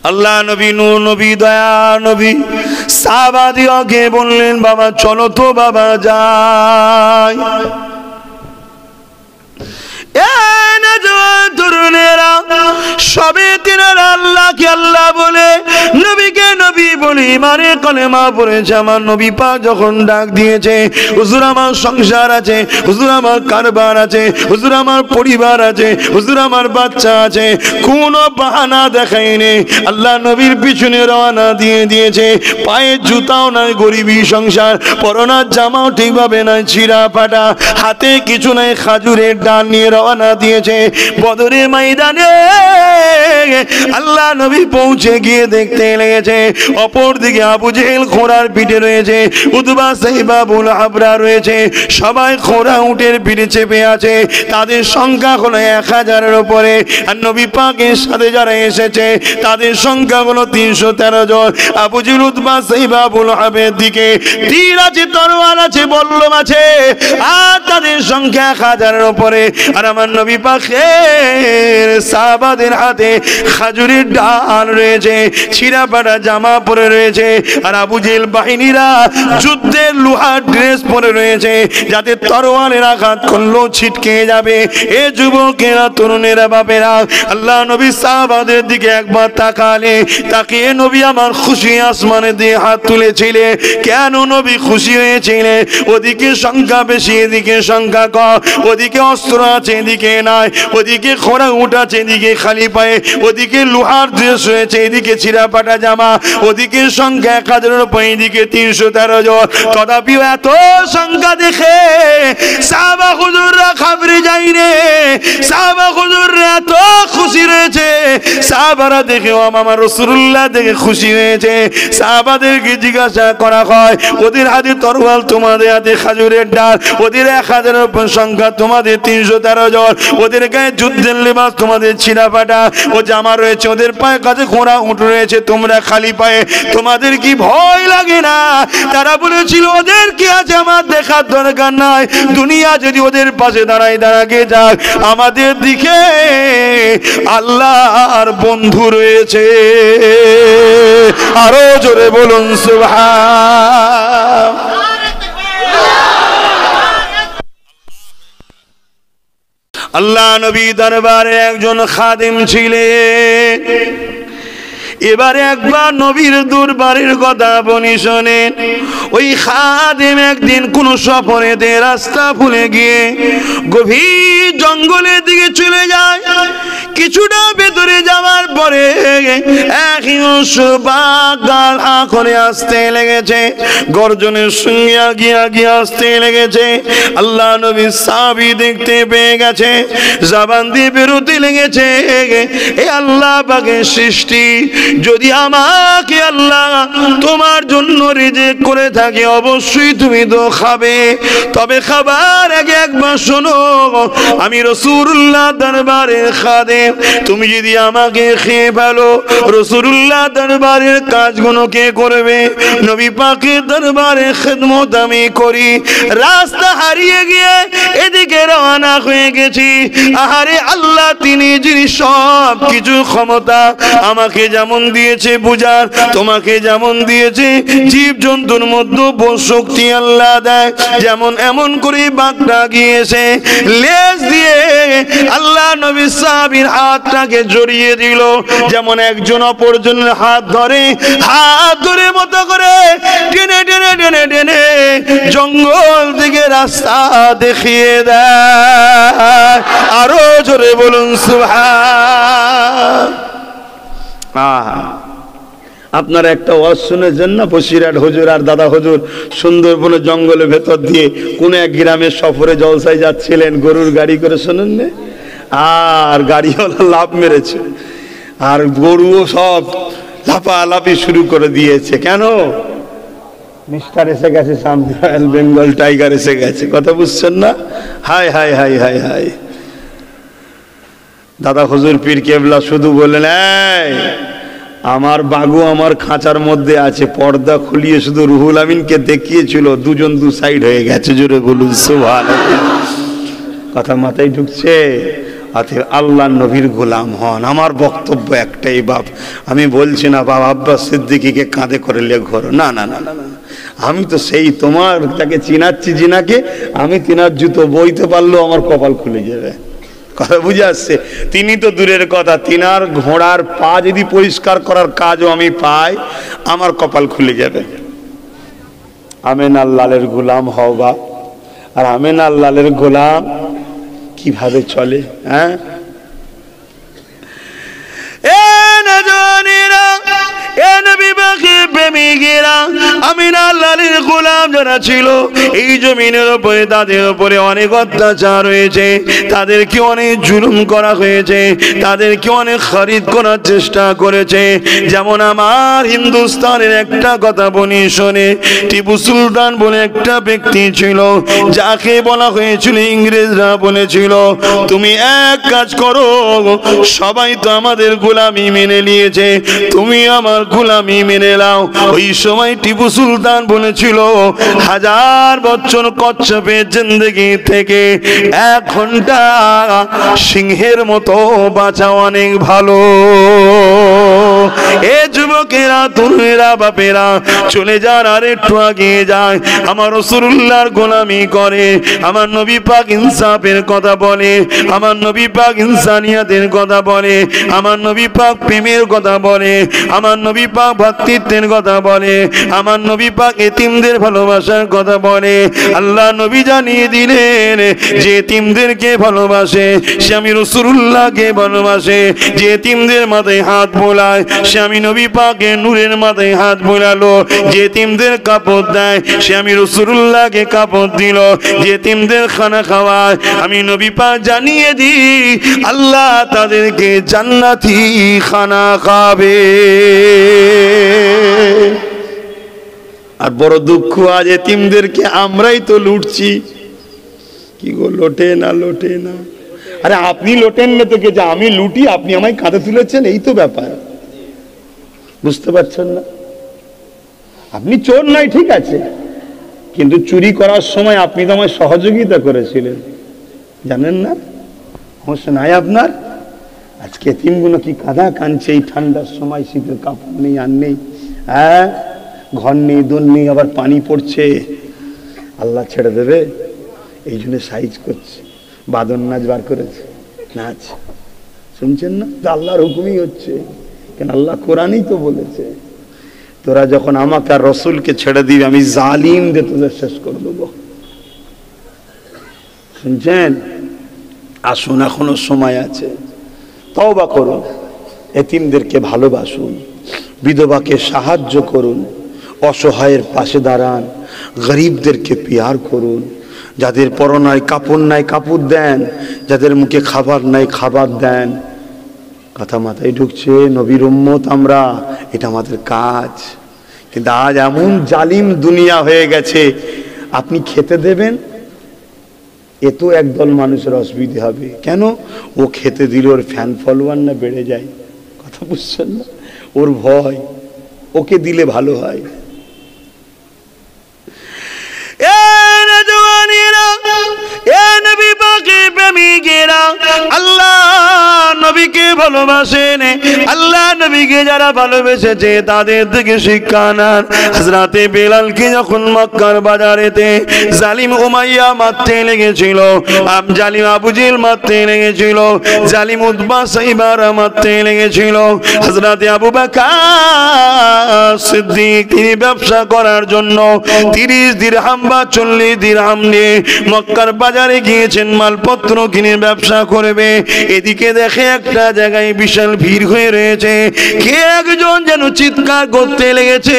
আল্লাহ নবী নূর নবী দয়া নবী সাহাবাদিওকে বললেন বাবা চলো তো বাবা যাই। তরুণেরা সবে তিনারা আল্লাহকে আল্লাহ বলে নবীকে নবী বলে ইমানে কলেমা পড়েছে। আমার নবী পাক যখন ডাক দিয়েছে হুজুর আমার সংসার আছে, হুজুর আমার কারবার আছে, হুজুর আমার পরিবার আছে, হুজুর আমার বাচ্চা আছে, কোনো বাহানা দেখায়নি। আল্লাহ নবীর পিছনে রওনা দিয়ে দিয়েছে। পায়ে জুতাও নাই, গরিবী সংসার, পরনার জামাও ঠিকভাবে নাই, ছিঁড়া ফাটা, হাতে কিছু নাই, খাজুরের ডাল নিয়ে রওনা দিয়েছে। বদরের ময়দানে আল্লাহ নবী পৌঁছে গিয়ে দেখতে লেগেছে অপর দিকে আবু জেহেল ঘোড়ার পিঠে রয়েছে, উতবা সাইবা আবুল হাবরা রয়েছে, সবাই ঘোড়া উটের পিঠে চেপে আছে। তাদের সংখ্যা হলো 1000-এর উপরে। আর নবী পাকের সাথে যারা এসেছে তাদের সংখ্যা হলো 313 জন। আবু জেহেল উতবা সাইবা আবুল হাবের দিকে তীর আছে, তরোয়াল আছে, বল্লম আছে, আর তাদের সংখ্যা 1000-এর উপরে। আর আমার নবী পাকের সাহাবাদের হাতে খাজুরের ডাল রয়েছে, ছিঁড়া ফাটা জামা পরে রয়েছে। আর আবু জেহেল বাহিনীরা যুদ্ধের লোহার ড্রেস পরে রয়েছে, যাতে তরোয়ালের আঘাত করলেও ছিটকে যাবে। এ যুবকেরা, তরুণেরা, বাপেরা, আল্লাহ নবী সাহাবাদের দিকে একবার তাকালে, তাকিয়ে নবী আমার খুশি আসমানে দিয়ে হাত তুলেছিলে। কেন নবী খুশি হয়েছিলে? ওদিকে সংখ্যা বেশি, এদিকে সংখ্যা কম, ওদিকে অস্ত্র আছে, এদিকে নাই, ওদিকে ঘোড়া উট আছে, এদিকে খালি পায়ে, ওদিকে লোহার ড্রেস রয়েছে, এদিকে ছিঁড়া ফাটা জামা, ওদিকে সংখ্যা 1000-এর উপর, এদিকে 313 জন। তথাপিও এত সংখ্যা দেখে সাহাবা হুজুররা ঘাবড়ে যায়নি, সাহাবা হুজুররা এত খুশি রয়েছে। সাহাবারা দেখে আমার রাসূলুল্লাহ দেখে খুশি হয়েছে। সাহাবাদেরকে জিজ্ঞাসা করা হয়, ওদের হাতে তরোয়াল, তোমাদের হাতে খাজুরের ডাল, ওদের 1000-এর উপর সংখ্যা, তোমাদের 313 জন, ওদের গায়ে যুদ্ধের লেবাস, তোমাদের ছিঁড়া ফাটা ও জামা রয়েছে, ওদের পায়ে কাছে ঘোড়া উঠ রয়েছে, তোমরা খালি পায়ে, তোমাদের কি ভয় লাগে না? তারা বলেছিল ওদের কি আছে আমার দেখার দরকার নাই, দুনিয়া যদি ওদের পাশে দাঁড়াগে যাক, আমাদের দিকে আল্লাহর বন্ধু রয়েছে। আরো জোরে বলুন সুবহান। আল্লাহ নবী দরবারে একজন খাদেম ছিলেন। এবারে একবার নবীর দরবারের কথা বলি শোনেন। ওই খাদেম একদিন কোন সফরেতে রাস্তা ভুলে গিয়ে গভীর জঙ্গলের দিকে চলে যায়। কিছুটা ভেতরে যাওয়ার পরে এক হিংস্র বাঘ গাল করে আসতে লেগেছে, গর্জনের সঙ্গে আগিয়ে আসতে লেগেছে। আল্লাহ নবী সাহাবী দেখতে পেয়ে গেছে, জবান দিয়ে বেরোতে লেগেছে, এ আল্লাহ পাকের সৃষ্টি, যদি আমাকে আল্লাহ তোমার জন্য রিজিক করে থাকে অবশ্যই তুমি তো খাবে, তবে খাবার আগে একবার শোনো, আমি রাসূলুল্লাহ দরবারের খাদেম, তুমি যদি আমাকে খেয়ে ফেলো রাসূলুল্লাহ দরবারের কাজগুলো কে করবে? নবী পাকের দরবারে খিদমত আমি করি। রাস্তা হারিয়ে গিয়ে এদিকে রওনা হয়ে গেছি। আহারে আল্লাহ তিনি যিনি সব কিছু ক্ষমতা আমাকে যেমন দিয়েছে বুঝার, তোমাকে যেমন দিয়েছে জীব জন্তুর মধ্যে শক্তি আল্লাহ দেয়, যেমন এমন করে বাঘটা গিয়েছে লেজ দিয়ে আল্লাহ নবী সাহাবীর হাতটাকে জড়িয়ে দিল, যেমন একজন অপরজনের হাত ধরে মতো করে টেনে টেনে টেনে টেনে জঙ্গল দিকে রাস্তা দেখিয়ে দেয়। আরো জোরে বলুন সুবহান। আপনারা একটা ওয়াজ শুনেছেন না, বসিরহাট হুজুর আর দাদা হুজুর সুন্দরবনের জঙ্গলের ভেতর দিয়ে কোন এক গ্রামের সফরে জলসায় যাচ্ছিলেন, গরুর গাড়ি করে, শোনেন না? আর গাড়িওয়ালা লাফ মেরেছে, আর গরুও সব লাফালাফি শুরু করে দিয়েছে। কেন? মিস্টার এসে গেছে, সামনে বেঙ্গল টাইগার এসে গেছে। কথা বুঝছেন না? হায় হায় হায় হায় হায়। দাদা হুজুর পীর কেবলা শুধু বললেন, এই আমার বাঘু আমার খাঁচার মধ্যে আছে। পর্দা খুলিয়ে শুধু রুহুল আমিনকে দেখিয়েছিল, দুজন দু সাইড হয়ে গেছে। জোরে বলুন সুবহানাল্লাহ। কথা মাথায় ঢুকছে? অতএব আল্লাহ নবীর গোলাম হন। আমার বক্তব্য একটাই বাপ, আমি বলছি না বাবা আব্বাস সিদ্দিকীকে কাঁধে করে লে ঘোরো, না না না না না, আমি তো সেই তোমার তাকে চিনাচ্ছি জিনাকে, আমি তিনার জুতো বইতে পারলেও আমার কপাল খুলে যাবে। কথা বুঝে আসছে? তিনি তো দূরের কথা, তিনার ঘোড়ার পা যদি পরিষ্কার করার কাজও আমি পাই, আমার কপাল খুলে যাবে। আমেন আল্লাহের গোলাম হও বা। আর আমেন আল্লাহের গোলাম কিভাবে চলে? হ্যাঁ, আমিনা আল্লাহর গোলাম যারা ছিল এই জমিনের উপরে, তাদের উপরে অনেক অত্যাচার হয়েছে, তাদেরকে অনেক জুলুম করা হয়েছে, তাদেরকে অনেক খরিদ করার চেষ্টা করেছে। যেমন আমার হিন্দুস্তানের একটা কথা বলি শোনে, টিপু সুলতান বলে একটা ব্যক্তি ছিল, যাকে বলা হয়েছিল, ইংরেজরা বলেছিল তুমি এক কাজ করো, সবাই তো আমাদের গোলামি মেনে নিয়েছে, তুমি আমার গোলামি মেনে নাও। ওই সময় টিপু সুলতান বলেছিল 1000 বছর কচ্ছপের জিন্দেগি থেকে 1 ঘন্টা সিংহের মতো বাঁচা অনেক ভালো। এ যুবকেরা, তরুণেরা, বাপেরা চলে যান আর একটু আগিয়ে যায়, আমার রাসূলুল্লাহর গোলামি করে, আমার নবী পাক ইনসাফের কথা বলে, আমার নবী পাক ইনসানিয়াতের কথা বলে, আমার নবী পাক প্রেমের কথা বলে, আমার নবী পাক ভ্রাতৃত্বের কথা বলে, আমার নবী পাক এতিমদের ভালোবাসার কথা বলে। আল্লাহ নবী জানিয়ে দিলেন যে এতিমদেরকে ভালোবাসে সে আমি রাসূলুল্লাহকে ভালোবাসে, যে এতিমদের মাথায় হাত বোলায় সে আমি নবী পাকের নূরের মাথায় হাত বোলালো, যে এতিমদের কাপড় দেয় সে আমি রাসূলুল্লাহকে কাপড় দিল, যে এতিমদের খানা খাওয়ায় আমি নবী পাক জানিয়ে দিই আল্লাহ তাদেরকে জান্নাতি খানা খাবে। আর বড় দুঃখ, আজ এতিমদেরকে আমরাই তো লুটছি। কি গো, লোটে না লোটে না? আরে আপনি লোটেন না তো কে, যে আমি লুটি আপনি আমায় কাঁধে তুলেছেন, এই তো ব্যাপার। বুঝতে পারছেন না? আপনি চোর নয় ঠিক আছে, কিন্তু চুরি করার সময় আপনি তো আমায় সহযোগিতা করেছিলেন, জানেন না? হোশ নাই আপনার? আজকে এতিমগুলো কি কাঁদা কাঁদছে এই ঠান্ডার সময়, শীতের কাপড় নেই আর নেই, হ্যাঁ, ঘর নেই, দোল নেই, আবার পানি পড়ছে। আল্লাহ ছেড়ে দেবে? এই জন্য সাইজ করছে, বাদন নাচ বার করেছে, নাচ শুনছেন না? আল্লাহর হুকুমই হচ্ছে, কেন আল্লাহ কোরআনই তো বলেছে তোরা যখন আমাকে আর রসুলকে ছেড়ে দিবি আমি জালিমদের তোদের শেষ করে দেবো। শুনছেন? আসুন, এখনো সময় আছে, তওবা করুন, এতিমদেরকে ভালোবাসুন, বিধবাকে সাহায্য করুন, অসহায়ের পাশে দাঁড়ান, গরিবদেরকে পিয়ার করুন, যাদের পরনায় কাপড় নাই কাপড় দেন, যাদের মুখে খাবার নাই খাবার দেন। কথা মাথায় ঢুকছে? নবীর উম্মত আমরা, এটা আমাদের কাজ। কিন্তু আজ এমন জালিম দুনিয়া হয়ে গেছে, আপনি খেতে দেবেন, এ তো একদল মানুষের অসুবিধা হবে, কেন? ও খেতে দিলে ওর ফ্যান ফলোয়ার না বেড়ে যায়, কথা বুঝছেন না? ওর ভয়, ওকে দিলে ভালো হয়। আল্লাহ নবীকে ভালোবাসেন, আল্লাহ নবীকে যারা ভালোবেসেছে তাদের থেকে শিক্ষা নেন। হযরতে বেলালকে যখন মক্কার বাজারেতে জালিম উমাইয়া মারতে লেগেছিল, জালিম আবু জেহেল মারতে লেগেছিল, জালিম উতবা সাইবারা মারতে লেগেছিল, হযরতে আবু বকর সিদ্দিক তিনি ব্যবসা করার জন্য 30 দিরহাম বা 40 দিরহাম নিয়ে মক্কার বাজারে গিয়েছেন, মালপত্র কিনে ব্যবসা করবে। এদিকে দেখে একটা জায়গায় বিশাল ভিড় হয়ে রয়েছে, কে একজন যেন চিৎকার করতে লেগেছে,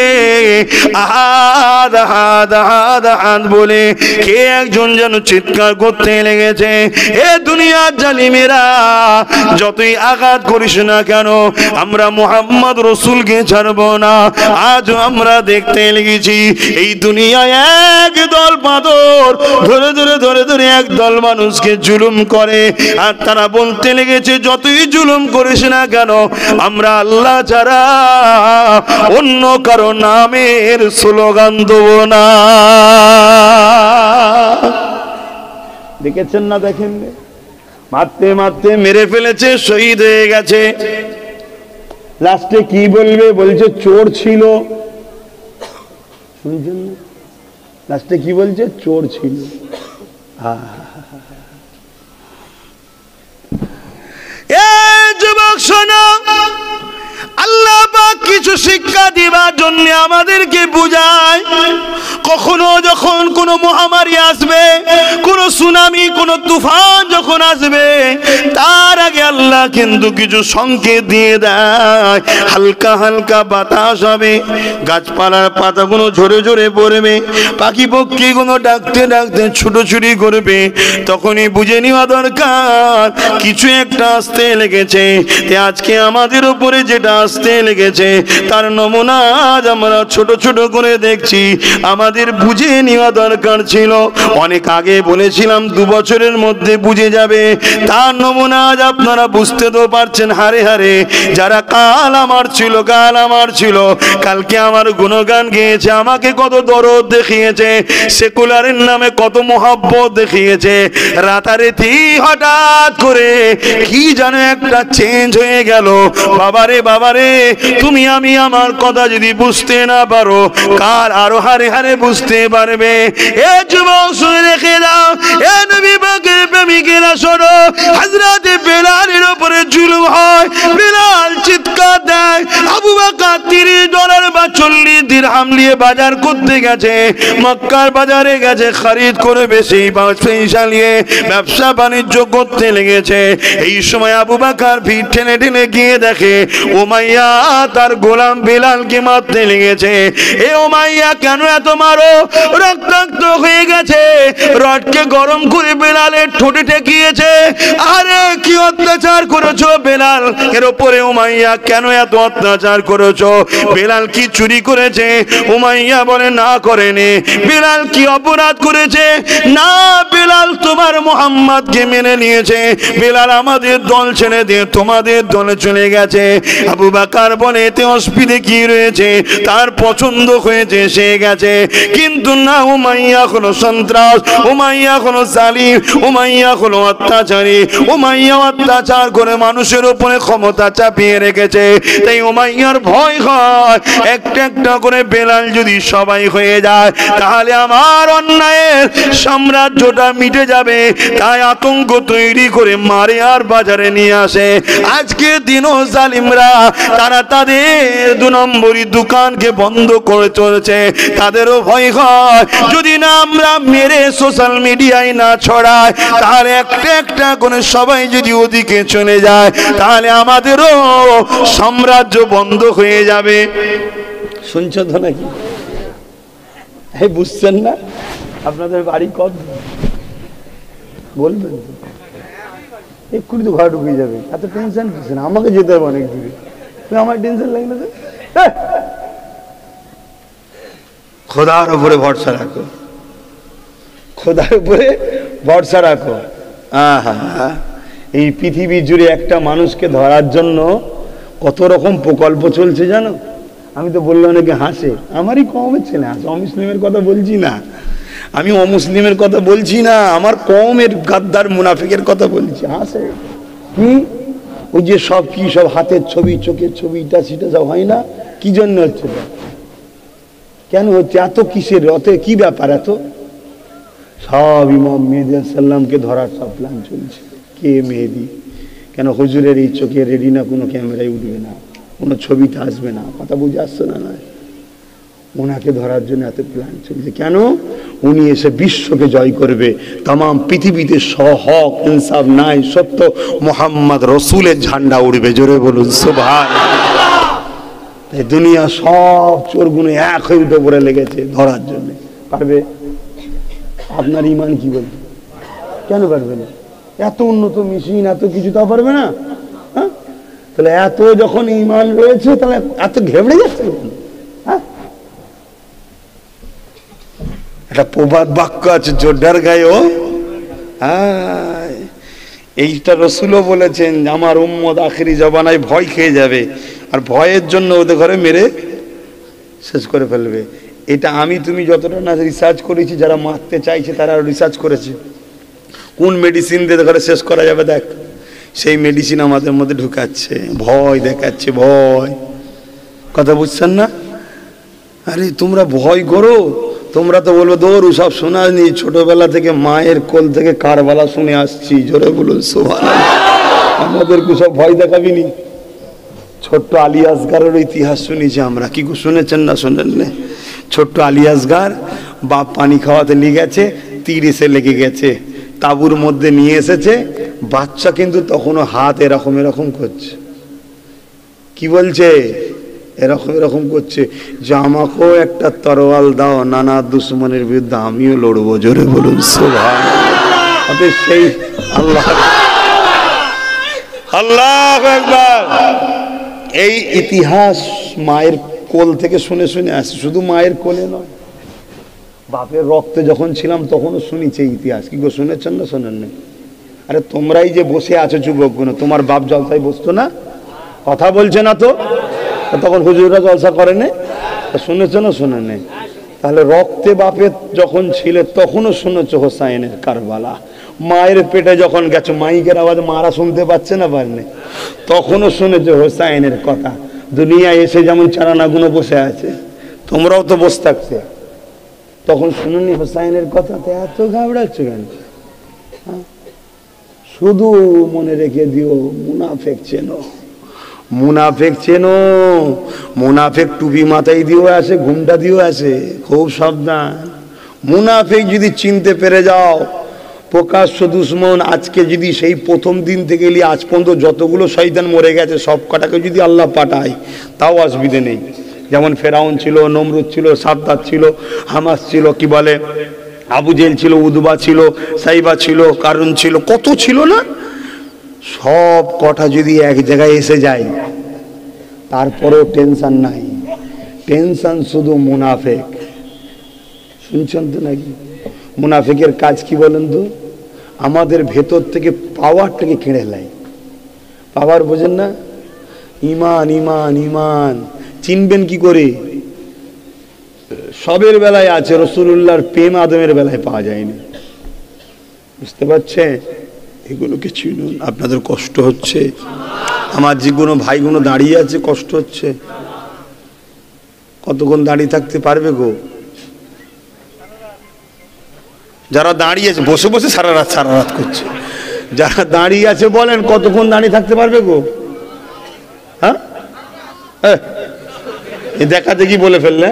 আহাদ আহাদ আহাদ আহাদ বলে কে একজন যেন চিৎকার করতে লেগেছে। এ দুনিয়ার জালিমেরা যতই আঘাত করিস না কেন, আমরা মুহাম্মদ রাসূলকে ছাড়ব না। আজ আমরা দেখতে লেগেছি এই দুনিয়ায় একদল বাঁদর ধরে ধরে ধরে ধরে একদল মানুষকে জুলুম করে, আর তারা বলতে লেগেছে যতই জুলুম করিস না কেন আমরা আল্লাহ ছাড়া অন্য কারো নামের স্লোগান দেব না। দেখেছেন না? দেখেন মারতে মারতে মেরে ফেলেছে, শহীদ হয়ে গেছে। লাস্টে কি বলবে? বলছে চোর ছিল। শুনছেন না? লাস্টে কি বলছে? চোর ছিল। যুবক শোনো, আল্লাহ পাক কিছু শিক্ষা দিবার জন্য আমাদেরকে বুঝায়। কখনো যখন কোনো মহামারী আসবে, কোনো সুনামি, কোনো তুফান যখন আসবে, তার আগে আল্লাহ কিন্তু কিছু সংকেত দিয়ে দেয়। হালকা হালকা বাতাস হবে, গাছপালার পাতাগুলো ঝরে ঝরে পড়বে, পাখি পক্ষীগুলো ডাকতে ডাকতে ছুটোছুটি করবে। তখনই বুঝে নেওয়া দরকার কিছু একটা আসতে লেগেছে। আজকে আমাদের উপরে যেটা আসতে লেগেছে তার নমুনা আজ আমরা ছোট ছোট করে দেখছি। আমাদের বুঝে নেওয়া দরকার ছিল। অনেক আগে বলেছিলাম 2 বছরের মধ্যে বুঝে যাবে, তার নমুনা আজ আপনারা বুঝতে তো পারছেন। হারে হারে যারা কাল আমার ছিল, কাল আমার ছিল, কালকে আমার গুণগান গেয়েছে, আমাকে কত দরদ দেখিয়েছে, সেকুলারের নামে কত মহব্বত দেখিয়েছে, রাতারাতি হঠাৎ করে কি যেন একটা চেঞ্জ হয়ে গেল। বাবারে বাবারে, তুমি আমি আমার কথা যদি বুঝতে না পারো, কার আরো হারে হারে বুঝতে পারবে। এ যুবক শুনে রেখে দাও, এ নবী পাকের প্রেমিকেরা শোনো, হযরত বেলালের উপরে জুলুম হয়। বেলাল চিৎকার দেয়। আবু বকর $30 বা 40 দিরহাম নিয়ে বাজার করতে গেছে, মক্কার বাজারে গেছে, খরিদ করে বেশি পয়সা নিয়ে ব্যবসা বাণিজ্য করতে লেগেছে। এই সময় আবু বকর ভিড় টেনে টেনে গিয়ে দেখে উমাইয়া তার গোলাম বেলালকে মারতে লেগেছে। এ উমাইয়া কেন এত মারো? রক্তাক্ত হয়ে গেছে, রডকে গরম করে বেলালের ঠোঁটে ঠেকিয়েছে। আরে কি অত্যাচার করেছো বেলাল এর উপরে? উমাইয়া কেন এত অত্যাচার করেছো? বেলাল কি চুরি করেছে? উমাইয়া বলে না করেনি। বেলাল কি অপরাধ করেছে? না, বেলাল তোমার মুহাম্মদকে মেনে নিয়েছে। বেলাল আমাদের দল ছেড়ে দিয়ে তোমাদের দলে চলে গেছে। আবু বকর বলে এতে অসুবিধে কি রয়েছে? তার পছন্দ হয়েছে, সে গেছে। কিন্তু না, উমাইয়া হলো সন্ত্রাস, উমাইয়া হলো জালিম, উমাইয়া হলো অত্যাচারী। উমাইয়া অত্যাচার করে মানুষের উপরে ক্ষমতা চাপিয়ে রেখেছে। তাই উমাইয়ার ভয় হয় একটা একটা করে বেলাল যদি সবাই হয়ে যায় তাহলে আমার অন্যায়ের সাম্রাজ্যটা মিটে যাবে। তাই আতঙ্ক তৈরি করে মারে আর বাজারে নিয়ে আসে। আজকে দিনও জালিমরা তারা তাদের 2 নম্বরই দোকানকে বন্ধ করে চলেছে। তাদেরও ভয় হয় যদি না আমরা মেরে সোশ্যাল মিডিয়ায় না ছড়াই, তাহলে একটা একটা করে সবাই যদি ওদিকে চলে যায় তাহলে আমাদেরও সাম্রাজ্য বন্ধ হয়ে যাবে। শুনছো তো নাকি? বুঝছেন না? আপনাদের বাড়ি কত বলবেন? এক্ষুনি তো ঘর ঢুকে যাবে। এত টেনশন করছে না, আমাকে যেতে হবে অনেক দূরে। আমার টেনশন লাগলো তো। খোদার উপরে ভরসা রাখো, খোদার উপরে ভরসা রাখো। এই পৃথিবী জুড়ে একটা মানুষকে ধরার জন্য কত রকম প্রকল্প চলছে জানো? আমি তো বললাম অনেকে হাসে, আমারই কমের ছেলে হাসে। অমুসলিমের কথা বলছি না আমি, অমুসলিমের কথা বলছি না, আমার কমের গাদ্দার মুনাফিকের কথা বলছি। হাসে কি? ওই যে সব কি সব হাতের ছবি, চোখের ছবি, এটা সেটা সব হয় না? কি জন্য হচ্ছে? কেন হচ্ছে? এত কিসের? অত কি ব্যাপার? এত সব ইমাম মেহেদী সাল্লামকে ধরার সব প্ল্যান চলছে। কে মেহেদী? কেন হুজুরের এই চোখে রেডিনা কোনো ক্যামেরায় উঠবে না, কোনো ছবিতে আসবে না। কথা বুঝে আসছে না? নয়, ওনাকে ধরার জন্য এত প্ল্যান চলছে। কেন? উনি এসে বিশ্বকে জয় করবে। তাম পৃথিবীতে হক ইনসাফ নাই, সত্য মোহাম্মদ রসুলের ঝান্ডা উড়বে। জোরে বলুন সুবহানাল্লাহ। তাই দুনিয়া সব চোরগুলো এক হয়ে উঠে পড়ে লেগেছে ধরার জন্য। পারবে? আপনার ইমান কি বলবে? কেন পারবে না? এত উন্নত মেশিন, এত কিছু তা পারবে না? হ্যাঁ, তাহলে এত যখন ইমান রয়েছে তাহলে এত ঘেবড়ে যাচ্ছে। হ্যাঁ, একটা প্রবাদ বাক্য আছে, জোরদার গায়েও। হ্যাঁ, এইটা রসুলও বলেছেন, আমার উম্মত আখিরি জবানায় ভয় খেয়ে যাবে, আর ভয়ের জন্য ওদের ঘরে মেরে শেষ করে ফেলবে। এটা আমি তুমি যতটা না রিসার্চ করেছি, যারা মারতে চাইছে তারা রিসার্চ করেছে। কোন মেডিসিন দিয়ে করে শেষ করা যাবে দেখ, সেই মেডিসিন আমাদের মধ্যে ঢুকাচ্ছে, ভয় দেখাচ্ছে, ভয়। কথা বুঝছেন না? আরে তোমরা ভয় করো, তোমরা তো বলবো দৌড় সব শোনানি, ছোটবেলা থেকে মায়ের কোল থেকে কারবালা শুনে আসছি, জোরে বলুন সুবহানাল্লাহ। আমাদেরকে সব ভয় দেখাবি নি? ছোট্ট আলী আসগারের ইতিহাস শুনেছি আমরা, কি শুনেছেন না শোনেন? ছোট্ট আলী আসগার বাপ পানি খাওয়াতে নিয়ে গেছে, তীর এসে লেগে গেছে, তাঁবুর মধ্যে নিয়ে এসেছে, বাচ্চা কিন্তু তখনও হাত এরকম এরকম করছে, কি বলছে এরকম এরকম করছে যে আমাকেও একটা তরোয়াল দাও, নানা দুশ্মনের বিরুদ্ধে আমিও লড়বো, জোরে বলুন সুবহানাল্লাহ। সেই আল্লাহ আল্লাহু আকবার। এই ইতিহাস মায়ের কোল থেকে শুনে শুনে আসছে, শুধু মায়ের কোলে নয়, বাপের রক্তে যখন ছিলাম তখনও শুনেছি এই ইতিহাস। কি গো শুনেছেন না শোনেন না? আরে তোমরাই যে বসে আছো যুবকগুলো, তোমার বাপ জলসায় বসতো না? কথা বলছে না তো? তখন হুজুররা জলসা করে না? শুনেছ না শোনেন না? তাহলে রক্তে বাপের যখন ছিলে তখনও শুনেছ হোসাইনের কারবালা। মায়ের পেটে যখন গেছো, মাইকের আওয়াজ মারা শুনতে পাচ্ছে না পারেনি, তখনও শুনেছো হোসাইনের কথা। দুনিয়ায় এসে যেমন চারানাগুলো বসে আছে, তোমরাও তো বসে থাকছে, তখন শুনুনি হোসাইনের কথা? তো এত ঘাবড়াচ্ছ কেন? শুধু মনে রেখে দিও, মুনাফেক চেনো, মুনাফেক চেনো। মুনাফেক টুপি মাথায় দিয়েও আসে, ঘুমটা দিয়েও আসে, খুব সাবধান। মুনাফেক যদি চিনতে পেরে যাও, প্রকাশ্য দুশ্মন। আজকে যদি সেই প্রথম দিন থেকে আজ পর্যন্ত যতগুলো শয়তান মরে গেছে সব কটাকে যদি আল্লাহ পাঠায়, তাও অসুবিধে নেই। যেমন ফেরাউন ছিল, নমরুদ ছিল, সাদ্দাত ছিল, হামাস ছিল, কি বলে আবু জেল ছিল, উদবা ছিল, সাইবা ছিল, কারুন ছিল, কত ছিল না? সব কটা যদি এক জায়গায় এসে যায়, তারপরেও টেনশন নাই। টেনশন শুধু মুনাফেক। শুনছেন তো নাকি? মুনাফেকের কাজ কি বলেন তো? আমাদের ভেতর থেকে পাওয়ারটাকে কেড়ে নেয়। পাওয়ার বোঝেন না? ইমান ইমান ইমান চিনবেন কি করে? সবের বেলায় আছে, রাসূলুল্লাহর প্রেম আদমের বেলায় পাওয়া যায়নি। বুঝতে পারছেন? এগুলোকে চিনুন। আপনাদের কষ্ট হচ্ছে, আমার যেগুলো ভাইগুলো দাঁড়িয়ে আছে কষ্ট হচ্ছে, কতক্ষণ দাঁড়িয়ে থাকতে পারবে গো? যারা দাঁড়িয়ে আছে বসে বসে সারা রাত করছে, যারা দাঁড়িয়ে আছে বলেন কতক্ষণ দাঁড়িয়ে থাকতে পারবে গো? হ্যাঁ, দেখা দেখি বলে ফেললে,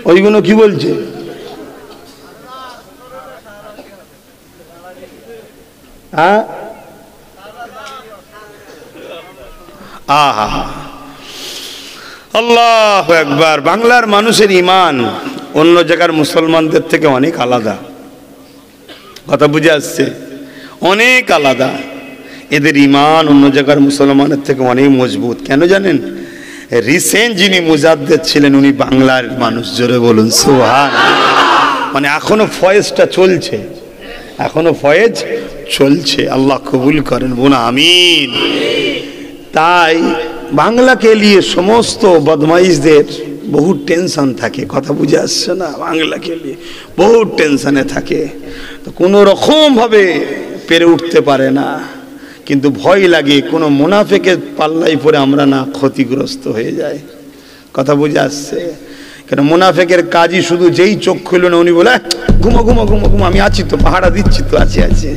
ওইগুলো কি বলছে? হ্যাঁ, আহা আল্লাহু আকবার। বাংলার মানুষের ইমান অন্য জায়গার মুসলমানদের থেকে অনেক আলাদা। কথা বুঝে আসছে? অনেক আলাদা। এদের ইমান অন্য জায়গার মুসলমানের থেকে অনেক মজবুত। কেন জানেন? রিসেন্ট যিনি মুজাদ্দেদ ছিলেন উনি বাংলার মানুষ, জোরে বলুন সুবহানাল্লাহ। মানে এখনো ফয়েজটা চলছে, এখনো ফয়েজ চলছে। আল্লাহ কবুল করেন, বোন আমিন। তাই বাংলাকে নিয়ে সমস্ত বদমাইশদের বহু টেনশন থাকে। কথা বুঝে আসছে না? বাংলাকে নিয়ে বহু টেনশনে থাকে, তো কোনো রকম ভাবে পেরে উঠতে পারে না। কিন্তু ভয় লাগে কোনো মুনাফেকের পাল্লাই পরে আমরা না ক্ষতিগ্রস্ত হয়ে যায়। কথা বুঝে আসছে? কেন মুনাফেকের কাজই শুধু যেই চোখ খুলল না উনি বলে ঘুমো ঘুমো ঘুমো ঘুমো, আমি আছি তো, পাহারা দিচ্ছি তো, আছি আছে।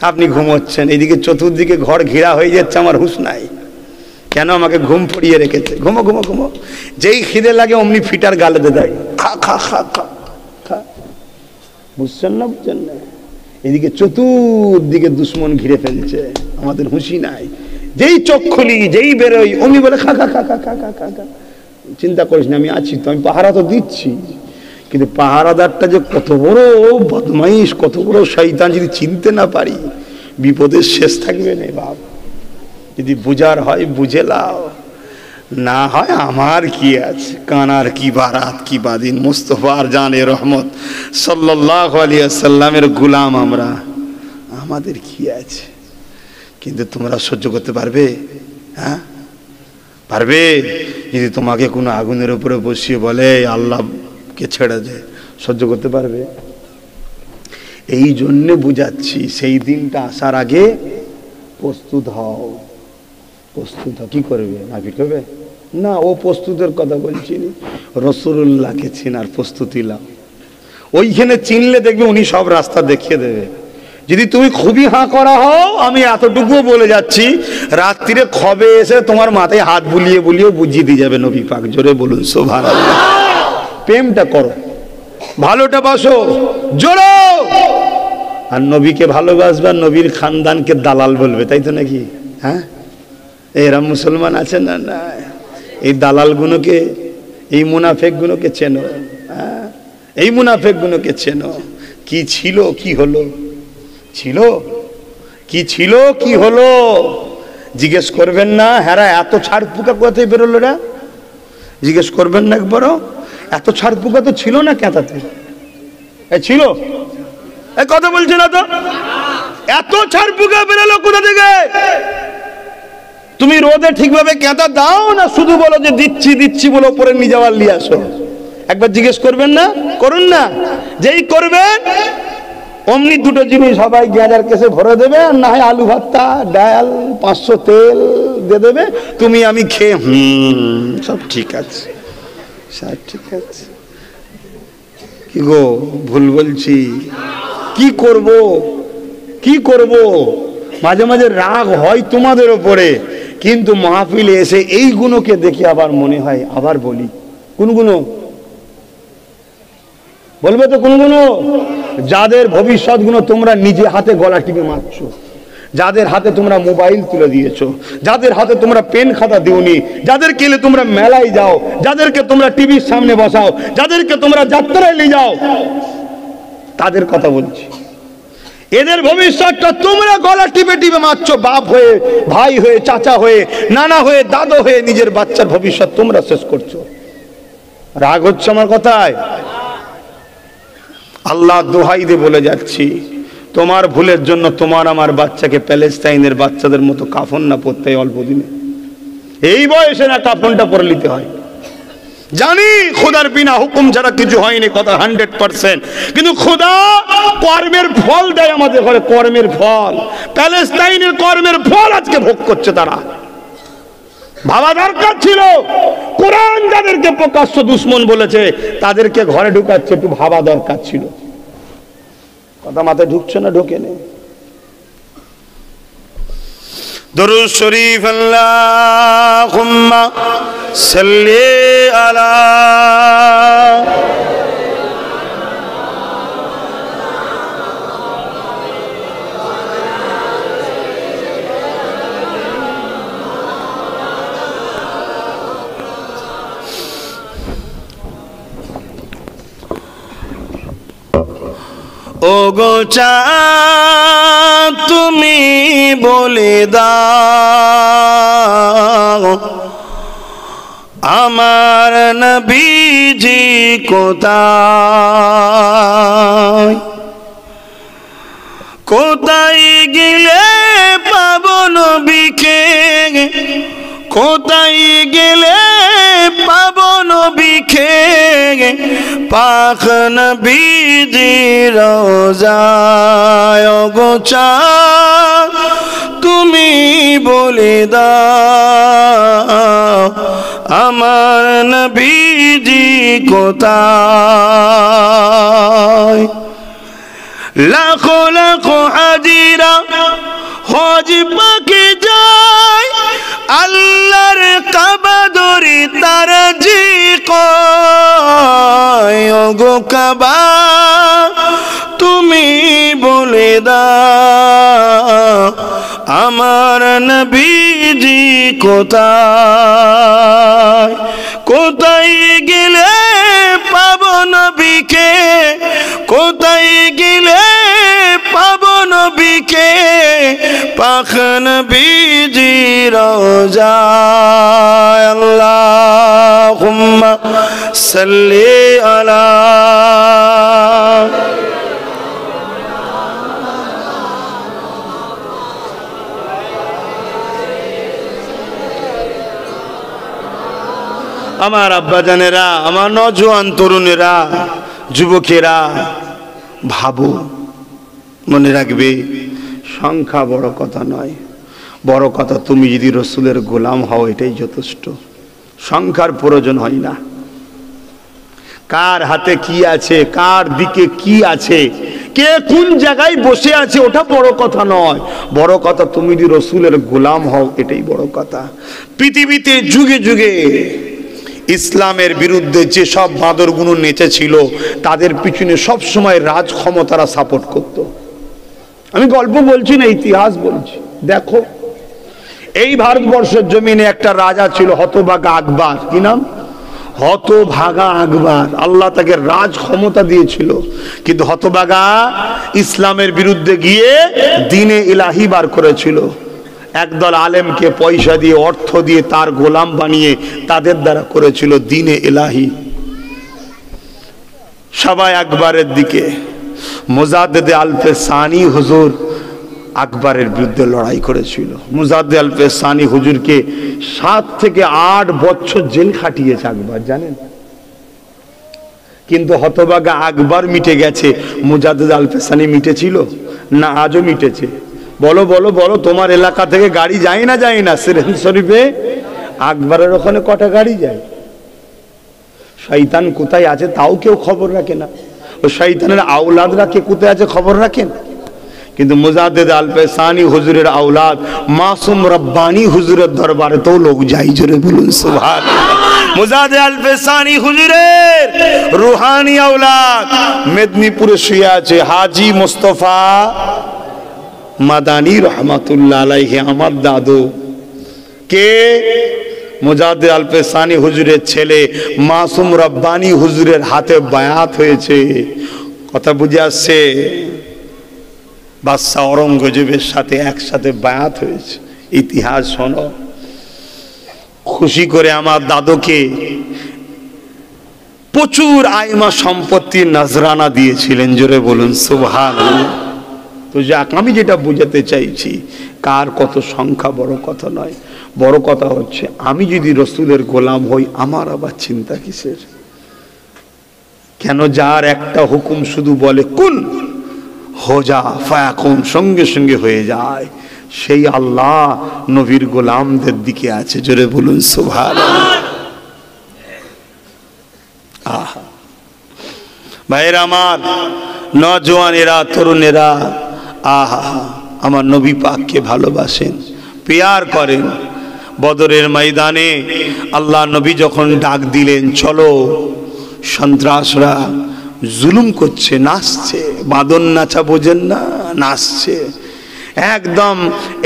আপনি ঘুমোচ্ছেন, এইদিকে চতুর্দিকে ঘর ঘেরা হয়ে যাচ্ছে, আমার হুঁশ নাই। কেন? আমাকে ঘুম পড়িয়ে রেখেছে। ঘুমো ঘুমো ঘুমো, যেই খিদে লাগে অমনি ফিটার গালে দেয়, খা খা খা খা খা। বুঝছেন না? বুঝছেন না? এদিকে চতুর্দিকে দুশ্মন ঘিরে ফেলছে, আমাদের হুঁশি নাই। যেই চোখ খুলি, যেই বেরোই অমনি বলে খা খা খা খা খা খা খা খা। চিন্তা করিস না, আমি আছি তো, আমি পাহারা তো দিচ্ছি। কিন্তু পাহারাদারটা যে কত বড় বদমাইশ, কত বড় শয়তান যদি চিনতে না পারি, বিপদের শেষ থাকবে না বাপ। যদি বুঝার হয় বুঝে লাও, না হয় আমার কি আছে। কানার কি বারাত কি বাদিন, মুস্তফার জানে রহমত সাল্লাল্লাহু আলাইহি ওয়াসাল্লামের গোলাম আমরা, আমাদের কি আছে? কিন্তু তোমরা সহ্য করতে পারবে? হ্যাঁ পারবে? যদি তোমাকে কোনো আগুনের উপরে বসিয়ে বলে আল্লাহকে ছেড়ে দে, সহ্য করতে পারবে? এই জন্যে বুঝাচ্ছি, সেই দিনটা আসার আগে প্রস্তুত হও। প্রস্তুত হও। কি করবে? মারপিট করবে না, ও প্রস্তুতের কথা বলছি। রাসূলুল্লাহকে চেনার প্রস্তুতি লাও। ওইখানে চিনলে দেখবে উনি সব রাস্তা দেখিয়ে দেবে। যদি তুমি খুবই হাঁ করা হও, আমি এতটুকুও বলে যাচ্ছি, রাত্রিরে খবে এসে তোমার মাথায় হাত বুলিয়ে বুলিয়ে বুঝিয়ে দিয়ে যাবে নবী পাক। জোরে বলুন সুবহানাল্লাহ। প্রেমটা করো, ভালোটা বাসো, জোরো। আর নবীকে ভালোবাসবে, নবীর খানদানকে দালাল বলবে, তাই তো নাকি? হ্যাঁ, এরা মুসলমান আছে না? না, এই দালাল গুলোকে, এই মুনাফেক গুলোকে চেনো। হ্যাঁ, এই মুনাফেক গুলোকে চেনো। কি ছিল, কি হলো? ছিল কি, ছিল কি হলো? জিজ্ঞেস করবেন না? হ্যাঁ, এত ছাড় পোকা কোথায় বেরোলো রা? জিজ্ঞেস করবেন না একবারও? এত ছাড় পোকা তো ছিল না কেতাতে, ছিল? কথা বলছে না তো? এত ছাড় পোকা বেরোলো কোথা থেকে? তুমি রোদে ঠিকভাবে কেঁতা দাও না, শুধু বলো যে দিচ্ছি দিচ্ছি বলে ওপরে নিয়ে যাওয়ার নিয়ে আসো? একবার জিজ্ঞেস করবেন না? করুন না। যেই করবেন অমনি দুটো জিনিস সবাই গ্যাজার কেসে ভরে দেবে, আর না হয় আলু ভর্তা, ডাল, 500 তেল দিয়ে দেবে, তুমি আমি খেয়ে সব ঠিক আছে, সব ঠিক আছে। কি গো, ভুল বলছি? কি করব, কি করব? মাঝে মাঝে রাগ হয় তোমাদের ওপরে, কিন্তু মাহফিলে এসে এই গুণকে দেখে আবার মনে হয়, আবার বলি। কোন গুণ বলবে তো? কোন গুণ? যাদের ভবিষ্যৎ গুণ তোমরা নিজে হাতে গলা টিপে মারছো, যাদের হাতে তোমরা মোবাইল তুলে দিয়েছো, যাদের হাতে তোমরা পেন খাতা দিওনি, যাদেরকে তোমরা মেলায় যাও, যাদেরকে তোমরা টিভির সামনে বসাও, যাদেরকে তোমরা যাত্রায় নিয়ে যাও, তাদের কথা বলছি। এদের ভবিষ্যৎটা তোমরা গলা টিপে টিপে মারছো। বাপ হয়ে, ভাই হয়ে, চাচা হয়ে, নানা হয়ে, দাদু হয়ে নিজের বাচ্চার ভবিষ্যৎ তোমরা শেষ করছো। রাগ হচ্ছে আমার কথায়? আল্লাহ দোহাই দিয়ে বলে যাচ্ছি, তোমার ভুলের জন্য তোমার আমার বাচ্চাকে প্যালেস্টাইনের বাচ্চাদের মতো কাফন না পরতে হয় অল্প দিনে। এই বয়সে না কাফনটা পরে নিতে হয়। জানি খোদার বিনা হুকুম ছাড়া কিছু হয়নি, কথা 100%, কিন্তু খোদা কর্মের ফল দেয় আমাদের ঘরে, কর্মের ফল। প্যালেস্টাইনের কর্মের ফল আজকে ভোগ করছে তারা। ভাবা দরকার ছিল, কোরআন যাদেরকে প্রকাশ্য দুশ্মন বলেছে তাদেরকে ঘরে ঢুকাচ্ছে, একটু ভাবা দরকার ছিল। কথা মাথায় ঢুকছে না? ঢোকে নেই। দরুদ শরীফ আল্লাহুম্মা সাল্লি আলা ও গো চাঁদ তুমি বলে দাও আমার নবীজি কোথায়, কোথায় গেলে পাবো নবীকে, কোথায় গেলে পাবো নবীকে, পাক নবীজি রোজায়। ও গো চাঁদ তুমি বলে দাও আমার নবীজি কোথায়। লাখো লাখো হাজিরা হজ পাকে যায়, আল্লাহর কাবা ধরে তারা জি কয়। ও গো কাবা তুমি বলে দাও আমার নবীজি কোথায়, কোথায় গেলে পাবো নবীকে, কোথায় গেলে পাবো নবীকে, পাক নবীজি রোজায়। আল্লাহুম্মা সাল্লি আলা আমার আব্বাজানেরা, আমার নওজোয়ান তরুণেরা, যুবকেরা, ভাবো মনে রাখবে, সংখ্যা বড় কথা নয়, বড় কথা তুমি যদি রসুলের গোলাম হও, এটাই যথেষ্ট। সংখ্যার প্রয়োজন হয় না। কার হাতে কি আছে, কার দিকে কি আছে, কে কোন জায়গায় বসে আছে, ওটা বড় কথা নয়। বড় কথা তুমি যদি রসুলের গোলাম হও, এটাই বড় কথা। পৃথিবীতে যুগে যুগে ইসলামের বিরুদ্ধে যে সব বাঁদরগুলো নেচেছিল, তাদের পিছনে সব সময় রাজ ক্ষমতারা সাপোর্ট করত। আমি গল্প বলছি না, ইতিহাস বলছি। দেখো, এই ভারতবর্ষের জমিনে একটা রাজা ছিল, হতভাগা আকবর। কি নাম? হতভাগা আকবর। আল্লাহ তাকে রাজ ক্ষমতা দিয়েছিল, কিন্তু হতভাগা ইসলামের বিরুদ্ধে গিয়ে দ্বীনে ইলাহি বার করেছিল। একদল আলেমকে পয়সা দিয়ে, অর্থ দিয়ে তার গোলাম বানিয়ে তাদের দ্বারা করেছিল দ্বীনে ইলাহি। সবাই আকবরের দিকে। মুজাদ্দেদে আলফে সানি হুজুর আকবরের বিরুদ্ধে লড়াই করেছিল। মুজাদ্দেদ আলফে সানি হুজুরকে 7 থেকে 8 বছর জেল খাটিয়েছে আকবর, জানেন? কিন্তু হতভাগা আকবর মিটে গেছে, মুজাদ্দেদ আলফে সানি মিটেছিল না? আজও মিটেছে? বলো বলো বলো, তোমার এলাকা থেকে গাড়ি যায় না? যায় না? সিরহান শরীফে আকবরের ওখানে কটা গাড়ি যায়? শয়তান কোথায় আছে তাও কেউ খবর রাখে না। ও শয়তানের আওলাদরা কে কোথায় আছে খবর রাখেন। কিন্তু মুজাদ্দেদ আলফে সানি হুজুরের আওলাদ মাসুম রব্বানি হুজুরের দরবারে তো লোক যাই। জোরে বলুন সুবহানাল্লাহ। মুজাদ্দেদ আলফে সানি হুজুরের রুহানি আওলাদ মেদিনীপুরে শুয়ে আছে হাজী মুস্তাফা মাদানী রহমাতুল্লাহ আলাইহি, আমার দাদু। কে? মুজাদ্দেদ আলফে সানি হুজুরের ছেলে মাসুম রব্বানি হুজুরের হাতে বায়াত হয়েছে। কথা বুঝে আসছে? বাদশা অরঙ্গজেবের সাথে একসাথে বায়াত হয়েছে। ইতিহাস শোনো। খুশি করে আমার দাদুকে প্রচুর আইমা সম্পত্তির নজরানা দিয়েছিলেন। জোরে বলুন সুবহানাল্লাহ। তো যাক, আমি যেটা বুঝাতে চাইছি, কার কত সংখ্যা বড় কথা নয়, বড় কথা হচ্ছে আমি যদি রসুলের গোলাম হই, আমার আবার চিন্তা কিসের? কেন? যার একটা হুকুম শুধু বলে কুন হো যা ফায়াকুন, সঙ্গে সঙ্গে হয়ে যায়, সেই আল্লাহ নবীর গোলামদের দিকে আছে। জোরে বলুন সুবহানাল্লাহ। আহা ভাইরা আমার, নওজওয়ানেরা, তরুণেরা, আহা আমার নবী পাককে ভালোবাসেন, প্যার করেন। বদরের ময়দানে আল্লাহ নবী যখন ডাক দিলেন, চলো, সন্ত্রাসরা জুলুম করছে, নাচছে, বাদন নাচা বোঝেন না, নাচছে একদম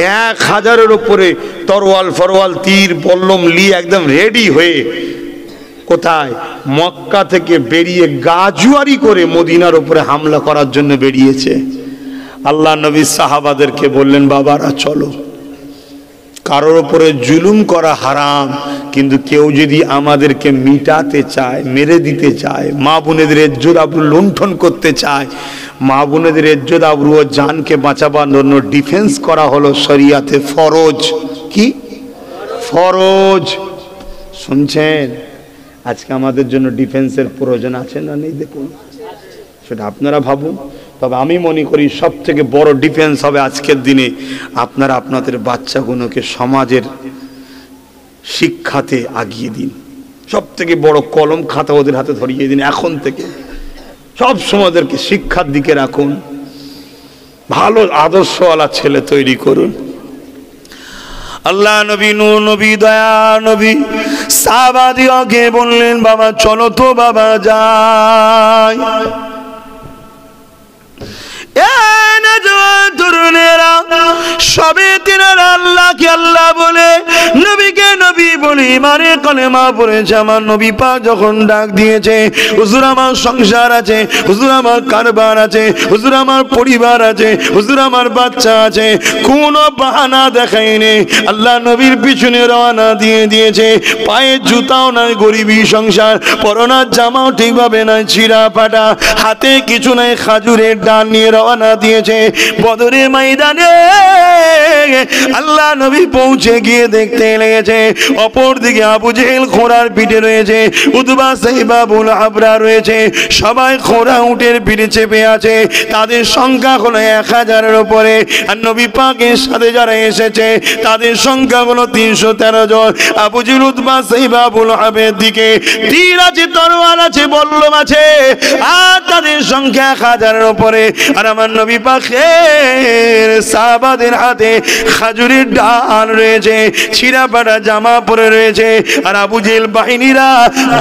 1000-এর উপরে তরোয়াল ফরওয়াল তীর বল্লম নিয়ে একদম রেডি হয়ে কোথায়? মক্কা থেকে বেরিয়ে গাজুয়ারি করে মদিনার উপরে হামলা করার জন্য বেরিয়েছে। আল্লাহ নবী সাহাবাদেরকে বললেন, বাবারা চলো, কারোর উপরে জুলুম করা হারাম, কিন্তু কেউ যদি আমাদেরকে মিটাতে চায়, মেরে দিতে চায়, মা বোনেদের ইজ্জত আবরু লুণ্ঠন করতে চায়, মা বোনেদের ইজ্জত আবরু ও জানকে বাঁচাবার জন্য ডিফেন্স করা হলো শরিয়াতে ফরজ। কি ফরজ? শুনছেন? আজকে আমাদের জন্য ডিফেন্সের প্রয়োজন আছে না নেই? দেখুন, সেটা আপনারা ভাবুন। তবে আমি মনে করি সব থেকে বড় ডিফেন্স হবে আজকের দিনে আপনারা আপনাদের বাচ্চাগুলোকে সমাজের শিক্ষাতে আগিয়ে দিন। সব থেকে বড় কলম খাতা ওদের হাতে ধরিয়ে দিন। এখন থেকে সব সময় ওদেরকে শিক্ষার দিকে রাখুন, ভালো আদর্শওয়ালা ছেলে তৈরি করুন। আল্লাহ নবী, নূর নবী, দয়া নবী সাহাবাদিওকে বললেন, বাবা চলো তো, বাবা যাই। তরুণেরা সবে তিনারা আল্লাহকে আল্লাহ বলে, নবীকে নবী বলে, মানে কলেমা পড়েছে। আমার নবী পাক যখন ডাক দিয়েছে, হুজুর আমার সংসার আছে, হুজুর আমার কারবার আছে, হুজুর আমার পরিবার আছে, হুজুর আমার বাচ্চা আছে, কোনো বাহানা দেখায়নি। আল্লাহ নবীর পিছনে রওনা দিয়ে দিয়েছে। পায়ে জুতাও নাই, গরিবী সংসার, পরনার জামাও ঠিকভাবে নাই, ছিঁড়া ফাটা, হাতে কিছু নাই, খাজুরের ডাল নিয়ে রওনা দিয়েছে। বদরের ময়দানে আল্লাহ নবী পৌঁছে গিয়ে দেখতে লেগেছে অপরদিকে আবু জেহেল ঘোড়ার পিঠে রয়েছে, উতবা সাইবা আবুল আবরা রয়েছে, সবাই ঘোড়া উটের পিঠে চেপে আছে। তাদের সংখ্যা হলো 1000-এর উপরে। আর নবী পাকের সাথে যারা এসেছে তাদের সংখ্যা হলো 313 জন। আবু জেহেল উতবা সাইবা আবুল আবের দিকে তীর আছে, তরোয়াল আছে, বল্লম আছে, আর তাদের সংখ্যা 1000-এর উপরে। আর আমার নবী পাকের সাহাবাদের হাতে খাজুরের ডাল রয়েছে, ছিঁড়া ফাটা জামা পরে রয়েছে। আর আবু জেহেল বাহিনীরা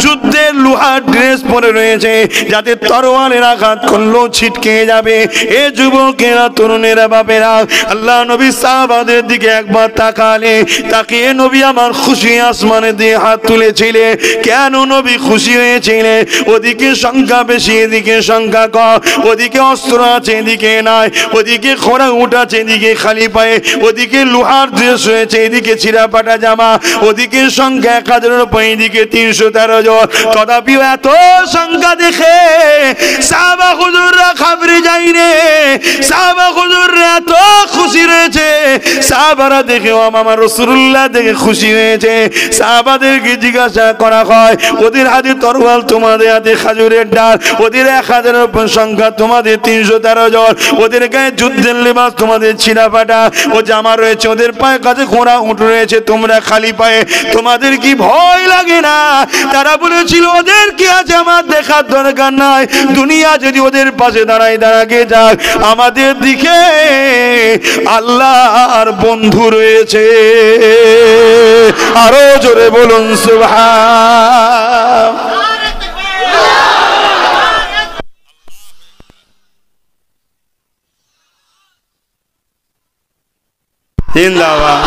যুদ্ধের লোহার ড্রেস পরে রয়েছে, যাতে তরোয়ালের আঘাত করলেও ছিটকে যাবে। এ যুবকেরা, তরুণেরা, বাপেরা, আল্লাহ নবী সাহাবাদের দিকে একবার তাকালে, তাকিয়ে নবী আমার খুশি আসমানের দিয়ে হাত তুলেছিলে। কেন নবী খুশি হয়েছিলেন? ওদিকে সংখ্যা বেশি, এদিকে সংখ্যা কম, ওদিকে অস্ত্র আছে, এদিকে নাই, ওদিকে ঘোড়া উট আছে, এদিকে খালি পায়ে, ওদিকে লোহার ড্রেস রয়েছে, এদিকে ছিঁড়া ফাটা জামা, ওদিকে সংখ্যা 1000-এর উপরে, এদিকে 313 জন। তথাপিও এত সংখ্যা দেখে সাহাবা হুজুররা ঘাবড়ে যায়নি, সাহাবা হুজুররা এত খুশি রয়েছে। সাহাবারা দেখেও আমার রাসূলুল্লাহ দেখে খুশি হয়েছে। সাহাবাদেরকে জিজ্ঞাসা করা হয়, ওদের হাতে তরোয়াল, তোমাদের হাতে খাজুরের ডাল, ওদের 1000-এর উপর সংখ্যা, তোমাদের 313 জন, ওদের গায়ে যুদ্ধের লেবাস, তোমাদের ছিঁড়া ফাটা ও জামা রয়েছে, ওদের পায়ে কাছে ঘোড়া উট রয়েছে, তোমরা খালি পায়ে, তোমাদের কি ভয় লাগে না? তারা বলেছিল, ওদের কি আছে আমার দেখার দরকার নাই, দুনিয়া যদি ওদের পাশে দাঁড়ায় দাঁড়াকে যাক, আমাদের দিকে আল্লাহর বন্ধু রয়েছে। আরো জোরে বলুন সুবহান। জিন্দাবাদ,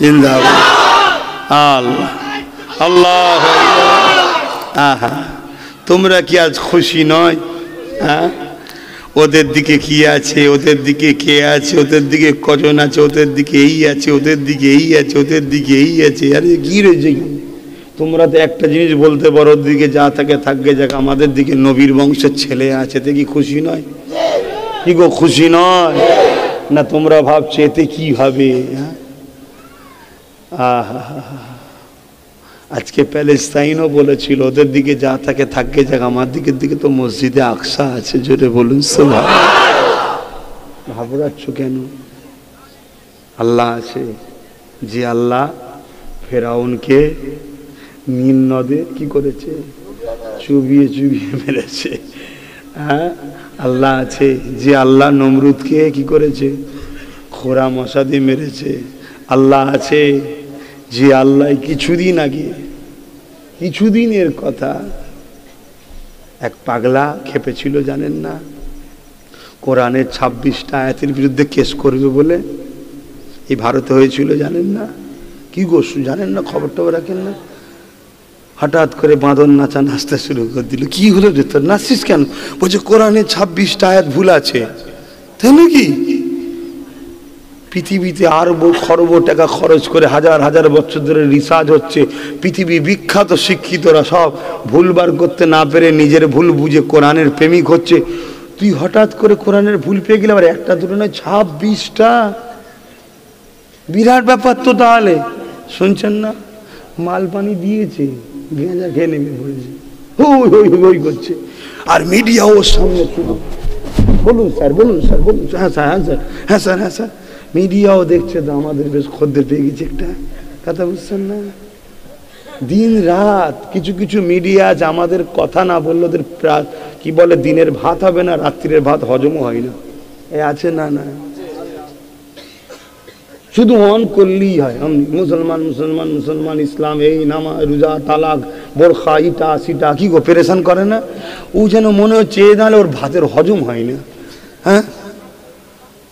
জিন্দাবাদ, আল্লাহ, আল্লাহ। আহা, তোমরা কি আজ খুশি নয়? হ্যাঁ, ওদের দিকে কি আছে, ওদের দিকে কে আছে, ওদের দিকে কজন আছে, ওদের দিকে এই আছে, ওদের দিকে এই আছে, ওদের দিকে এই আছে। আরে কি রয়েছে? তোমরা তো একটা জিনিস বলতে পারো, ওর দিকে যা থাকে থাকবে যাক, আমাদের দিকে নবীর বংশের ছেলে আছে, তে কি খুশি নয়? কি গো, খুশি নয়? না তোমরা ভাবছো এতে কি হবে? আহা, আজকে প্যালেস্তাইনও বলেছিল, ওদের দিকে যা থাকে থাকবে যাক, আমার দিকের দিকে তো মসজিদে আকসা আছে। জোরে বলুন সুবহানাল্লাহ। ঘাবড়াচ্ছ কেন? আল্লাহ আছে, যে আল্লাহ ফেরাউনকে নীল নদে কি করেছে? চুবিয়ে চুবিয়ে মেরেছে। হ্যাঁ, আল্লাহ আছে, যে আল্লাহ নমরুদকে কি করেছে? খোরা মশা দিয়ে মেরেছে। আল্লাহ আছে, যে আল্লাহ কিছুদিন আগে, কিছুদিনের কথা, এক পাগলা খেপেছিল, জানেন না? কোরআনের 26টা আয়াতের বিরুদ্ধে কেস করবে বলে এই ভারতে হয়েছিল, জানেন না? কি গো, জানেন না? খবরটা রাখেন না? হঠাৎ করে বাঁদর নাচা নাচতে শুরু করে দিল। কি হলো রে, তোর নাচছিস কেন? বলছে কোরআনে 26টা আয়াত ভুল আছে। তাই নাকি? পৃথিবীতে আরব খরব টাকা খরচ করে হাজার হাজার বছর ধরে রিসার্চ হচ্ছে, পৃথিবী বিখ্যাত শিক্ষিতরা সব ভুলবার করতে না পেরে নিজের ভুল বুঝে কোরআনের প্রেমিক হচ্ছে। তুই হঠাৎ করে কোরআনের ভুল পেয়ে গেলে, আবার একটা দুটো নয়, 26টা। বিরাট ব্যাপার তো। তাহলে শুনছেন না? মাল পানি দিয়েছে, গেঁজা খেয়ে নেমে পড়েছে, হই হই হই করছে। আর মিডিয়া ওর সামনে, বলুন স্যার, বলুন স্যার, বলুন। হ্যাঁ স্যার, হ্যাঁ স্যার, হ্যাঁ স্যার, হ্যাঁ স্যার। মিডিয়াও দেখছে তো, আমাদের বেশ খদ্দের পেয়ে গেছে একটা কথা, বুঝছেন না? দিন রাত কিছু কিছু মিডিয়া আজ আমাদের কথা না বললে ওদের কি বলে, দিনের ভাত হবে না, রাত্রির ভাত হজমও হয় না। এ আছে না? না, শুধু অন করলেই হয়, মুসলমান মুসলমান মুসলমান, ইসলাম, এই নামা, রোজা, তালাক, বোরখা, ইটা সিটা, কি গো পেরেশান করে না? ও যেন মনে হচ্ছে এ নাহলে ওর ভাতের হজম হয় না। হ্যাঁ,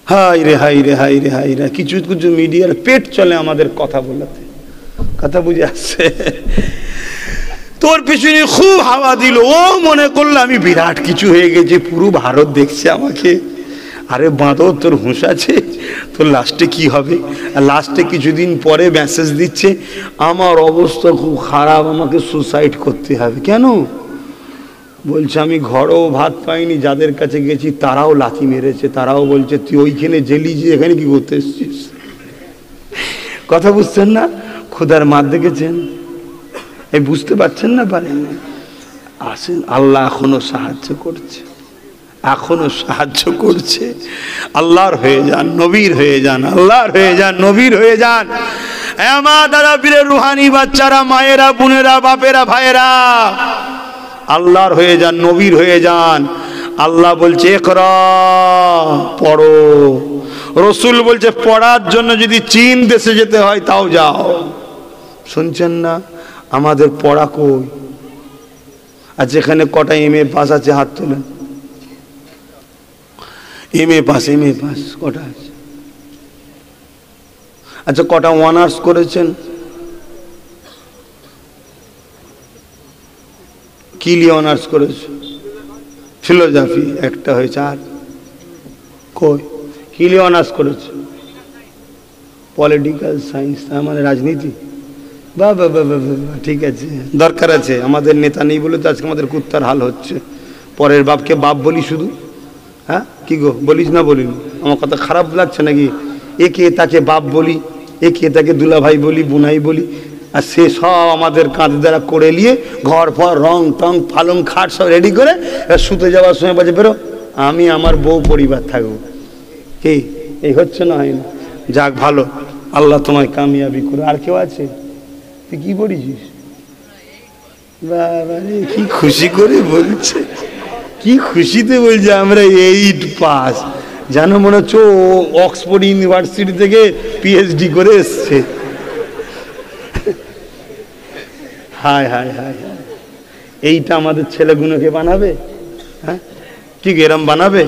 হাই রে হাই রে হাই রে হাই রে। কিছু কিছু মিডিয়ার পেট চলে আমাদের কথা বলাতে। কথা বুঝে আসছে? তোর পিছনে খুব হাওয়া দিল, ও মনে করলো আমি বিরাট কিছু হয়ে গেছে, পুরো ভারত দেখছে আমাকে। আরে বাঁদর, তোর হুঁশ আছে? তোর লাস্টে কি হবে? লাস্টে কিছুদিন পরে মেসেজ দিচ্ছে, আমার অবস্থা খুব খারাপ, আমাকে সুসাইড করতে হবে। কেন? বলছে আমি ঘরেও ভাত পাইনি, যাদের কাছে গেছি তারাও লাথি মেরেছে, তারাও বলছে তুই ওইখানে জেলি যে এখানে কি করতে এসছিস। কথা বুঝছেন না? খোদার মার দেখেছেন? এই বুঝতে পারছেন না? পারেন না? আসেন, আল্লাহ এখনো সাহায্য করছে, এখনো সাহায্য করছে। আল্লাহর হয়ে যান, নবীর হয়ে যান, আল্লাহর হয়ে যান, নবীর হয়ে যান। আমার দাদা পীরের রুহানি বাচ্চারা, মায়েরা, বোনেরা, বাপেরা, ভাইয়েরা, আল্লাহর হয়ে যান, নবীর হয়ে যান। আল্লাহ বলছে ইকরা, পড়ো। রসুল বলছে পড়ার জন্য যদি চীন দেশে যেতে হয় তাও যাও। শুনছেন না? আমাদের পড়া কই? আর যেখানে কটা এমএ পাস আছে হাত তোলেন। এমএ পাস কটা আছে? আচ্ছা, কটা অনার্স করেছেন? কি নিয়ে অনার্স করেছে? ফিলোসফি একটা হয়েছে। আর কই কি নিয়ে অনার্স করেছে? পলিটিক্যাল সায়েন্স, তার মানে রাজনীতি। বা বা বা বা, ঠিক আছে, দরকার আছে। আমাদের নেতা নেই বলে তো আজকে আমাদের কুত্তার হাল হচ্ছে। পরের বাপকে বাপ বলি শুধু। হ্যাঁ কি গো, বলিস না? বলিনি? আমার কথা খারাপ লাগছে নাকি? একে তাকে বাপ বলি, একে তাকে দুলাভাই বলি, বুনাই বলি, আর সে সব আমাদের কাঁধে দ্বারা করে নিয়ে ঘর ফর রং টং পালং খাট সব রেডি করে শুতে যাওয়ার সময় বাজে বেরো আমি আমার বউ পরিবার থাকবো। কি এই হচ্ছে না? হয় না? যাক ভালো, আল্লাহ তোমায় কামিয়াবি করে। আর কেউ আছে? তুই কি পড়েছিস? বাবা রে, কি খুশি করে বলছে, কি খুশিতে বলছে আমরা 8 পাস। জানো মনে হচ্ছে অক্সফোর্ড ইউনিভার্সিটি থেকে পিএইচডি করে এসছে। হায় হায় হায়, এইটা আমাদের ছেলেগুলোকে বানাবে? হ্যাঁ কি এরম বানাবে?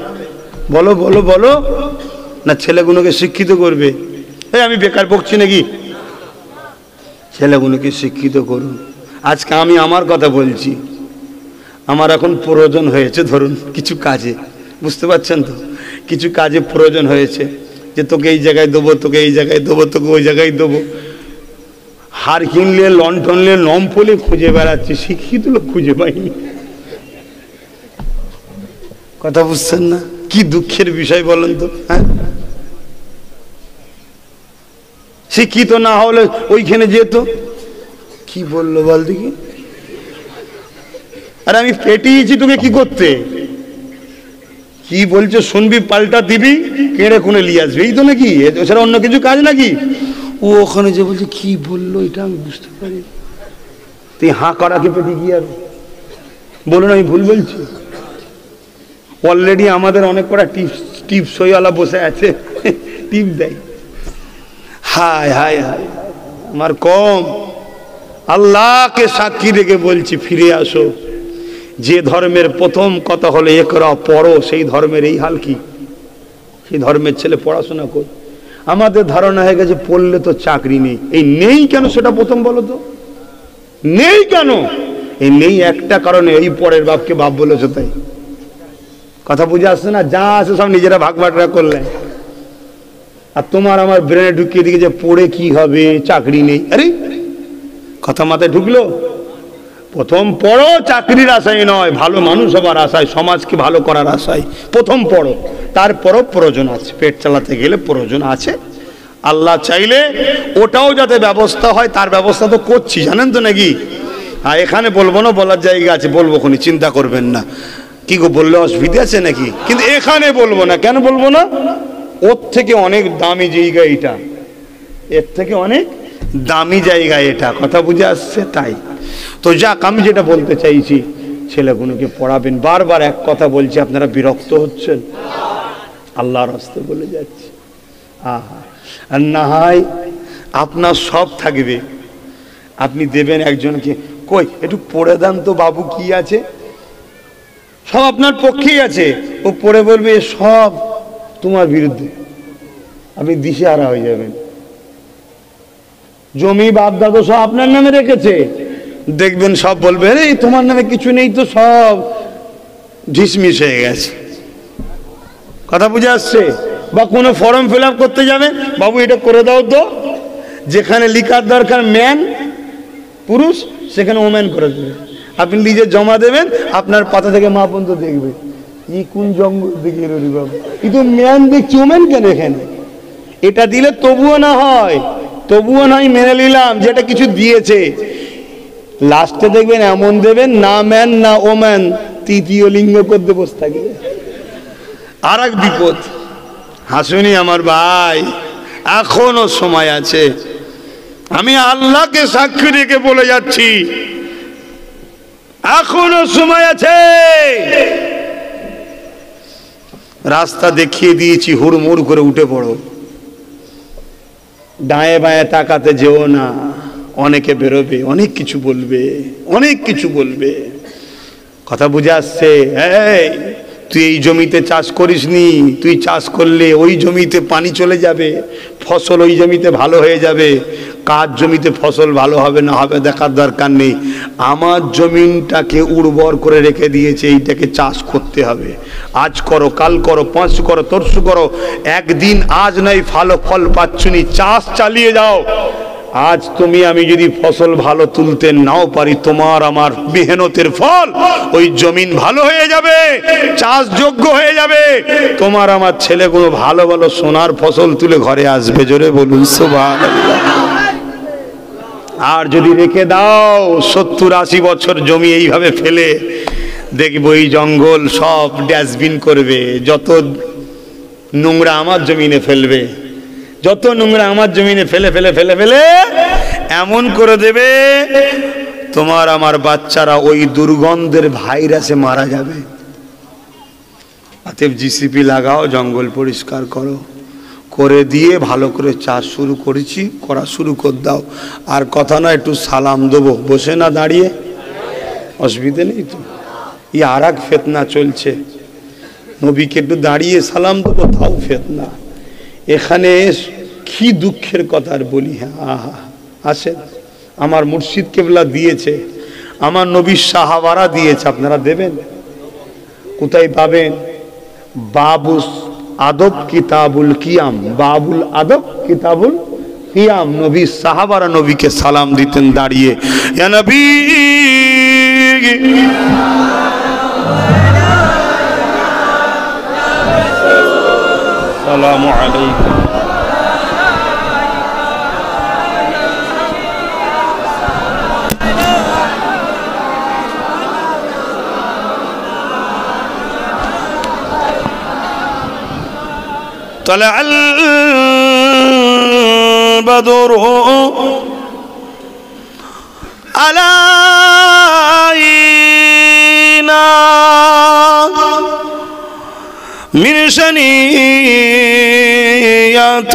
বলো বলো বলো না, ছেলেগুলোকে শিক্ষিত করবে? এই আমি বেকার বকছি নাকি? ছেলেগুলোকে শিক্ষিত করুন। আজকে আমি আমার কথা বলছি, আমার এখন প্রয়োজন হয়েছে, ধরুন কিছু কাজে, বুঝতে পারছেন তো, কিছু কাজে প্রয়োজন হয়েছে যে তোকে এই জায়গায় দেবো, তোকে এই জায়গায় দেবো, তোকে ওই জায়গায় দেবো। হার কিনলে, লন্ঠন নিয়ে, নমফলে খুঁজে বেড়াচ্ছি, শিক্ষিত লোক খুঁজে পাইনি। কথা বুঝছেন না? কি দুঃখের বিষয় বলেন তো। হ্যাঁ, শিক্ষিত না হলে ওইখানে যেত। কি বললো বল দেখি? আরে আমি পেটিয়েছি তোকে কি করতে? কি বলছে শুনবি, পাল্টা দিবি, কেড়ে খুনে নিয়ে আসবি, এই তো নাকি? এছাড়া অন্য কিছু কাজ নাকি? ও ওখানে যে বলছে কি বললো এটা আমি বুঝতে পারি। তুই হাঁ করাকে পেটি কি আর বলুন, আমি ভুল বলছি? অলরেডি আমাদের অনেক কটা টিপস সইওয়ালা বসে আছে, টিপ দেয়। হায় হায় হায়, আমার কম। আল্লাহকে সাক্ষী রেখে বলছি, ফিরে আসো। যে ধর্মের প্রথম কথা হলো একরা, পড়ো, সেই ধর্মের এই হাল কি? সেই ধর্মের ছেলে পড়াশোনা কর। আমাদের ধারণা হয়ে গেছে পড়লে তো চাকরি নেই। এই নেই কেন সেটা প্রথম বলো তো? নেই কেন? এই নেই একটা কারণে, এই পরের বাপকে বাপ বলেছো তাই। কথা বুঝে আসছে না? যা আছে সব নিজেরা ভাগ বাটরা করলে। আর তোমার আমার ব্রেনে ঢুকিয়ে দিকে যে পড়ে কি হবে, চাকরি নেই। আরে কথা মাথায় ঢুকলো? প্রথম পড়ো, চাকরির আশায় নয়, ভালো মানুষ হবার আশায়, সমাজকে ভালো করার আশায় প্রথম পড়ো। তারপরও প্রয়োজন আছে, পেট চালাতে গেলে প্রয়োজন আছে। আল্লাহ চাইলে ওটাও যাতে ব্যবস্থা হয়, তার ব্যবস্থা তো করছি, জানেন তো নাকি? আর এখানে বলবো না, বলার জায়গা আছে, বলবো খুনি, চিন্তা করবেন না। কি গো, বললে অসুবিধা আছে নাকি? কিন্তু এখানে বলবো না। কেন বলবো না? ওর থেকে অনেক দামি জায়গা এটা, এর থেকে অনেক দামি জায়গা এটা। কথা বুঝে আসছে? তাই তো যাক, আমি যেটা বলতে চাইছি, ছেলেগুলোকে পড়াবেন। বারবার এক কথা বলছি, আপনারা বিরক্ত হচ্ছেন? আল্লাহর রাস্তায় বলে যাচ্ছি। আর না হয় আপনার সব থাকবে, আপনি দেবেন একজনকে, কই একটু পড়ে দেন তো বাবু, কি আছে? সব আপনার পক্ষেই আছে। ও পড়ে বলবে সব তোমার বিরুদ্ধে, আপনি দিশেহারা হয়ে যাবেন। জমি বাপ দাদু সব আপনার নামে রেখেছে, দেখবেন সব বলবে এই তোমার নামে কিছু নেই তো, সব ঝিসমিস হয়ে গেছে। কথা বুঝে আসছে? বা কোনো ফর্ম ফিল আপ করতে যাবে, বাবু এটা করে দাও তো, যেখানে লিখার দরকার ম্যান পুরুষ, সেখানে ওম্যান করে দেবে। আপনি নিজে জমা দেবেন, আপনার পাতা থেকে মা পর্যন্ত দেখবে ই কোন জঙ্গল দিকে রবি বাবু, কিন্তু ম্যান দেখছি ওমেন কেন এখানে। এটা দিলে তবুও না হয়, তবুও নয় মেনে নিলাম যেটা কিছু দিয়েছে, লাস্টে দেখবেন এমন দেবেন না ম্যান না ওম্যান, তৃতীয় লিঙ্গ করতে বসে থাকবে, আর এক বিপদ। হাসুনি আমার ভাই, এখনো সময় আছে। আমি আল্লাহকে সাক্ষী রেখে বলে যাচ্ছি, এখনো সময় আছে। রাস্তা দেখিয়ে দিয়েছি, হুড়মুড় করে উঠে পড়ো, ডায়ে বাঁয়ে তাকাতে যেও না, অনেকে বেরোবে, অনেক কিছু বলবে, অনেক কিছু বলবে। কথা বুঝে আসছে? এই তুই এই জমিতে চাষ করিসনি, তুই চাষ করলে ওই জমিতে পানি চলে যাবে, ফসল ওই জমিতে ভালো হয়ে যাবে। কার জমিতে ফসল ভালো হবে না হবে দেখার দরকার নেই, আমার জমিনটাকে উর্বর করে রেখে দিয়েছে, এইটাকে চাষ করতে হবে। আজ করো, কাল করো, পরশু করো, তরশু করো, একদিন আজ নয় ভালো ফল পাচ্ছনি, চাষ চালিয়ে যাও। আজ তুমি আমি যদি ফসল ভালো তুলতে নাও পারি, তোমার আমার মেহনতের ফল ওই জমিন ভালো হয়ে যাবে, চাষযোগ্য হয়ে যাবে, তোমার আমার ছেলেগুলো ভালো ভালো সোনার ফসল তুলে ঘরে আসবে। জোরে বলুন সুবহানাল্লাহ। আর যদি রেখে দাও 70-80 বছর জমি এইভাবে ফেলে, দেখবো এই জঙ্গল সব ডাস্টবিন করবে, যত নোংরা আমার জমিনে ফেলবে, যত নোংরা আমার জমিনে ফেলে ফেলে ফেলে ফেলে এমন করে দেবে, তোমার আমার বাচ্চারা ওই দুর্গন্ধের ভাইরাসে মারা যাবে। অতএব জিসিপি লাগাও, জঙ্গল পরিষ্কার করো, করে দিয়ে ভালো করে চাষ শুরু করেছি, করা শুরু করে দাও। আর কথা না, একটু সালাম দেবো, বসে না দাঁড়িয়ে, অসুবিধে নেই তো। ই আর এক ফেতনা চলছে, নবীকে একটু দাঁড়িয়ে সালাম দেবো তাও ফেতনা। এখানে কি দুঃখের কথা আর বলি। হ্যাঁ আহা, আসেন, আমার মুর্শিদ কেবলা দিয়েছে, আমার নবীর সাহাবারা দিয়েছে, আপনারা দেবেন। কোথায় পাবেন? বাবুস আদব কিতাবুল কিয়াম, বাবুল আদব কিতাবুল কিয়াম। নবীর সাহাবারা নবীকে সালাম দিতেন দাঁড়িয়ে, ইয়া নবী আসসালামু আলাইকুম। طلع البدر علينا من شنيات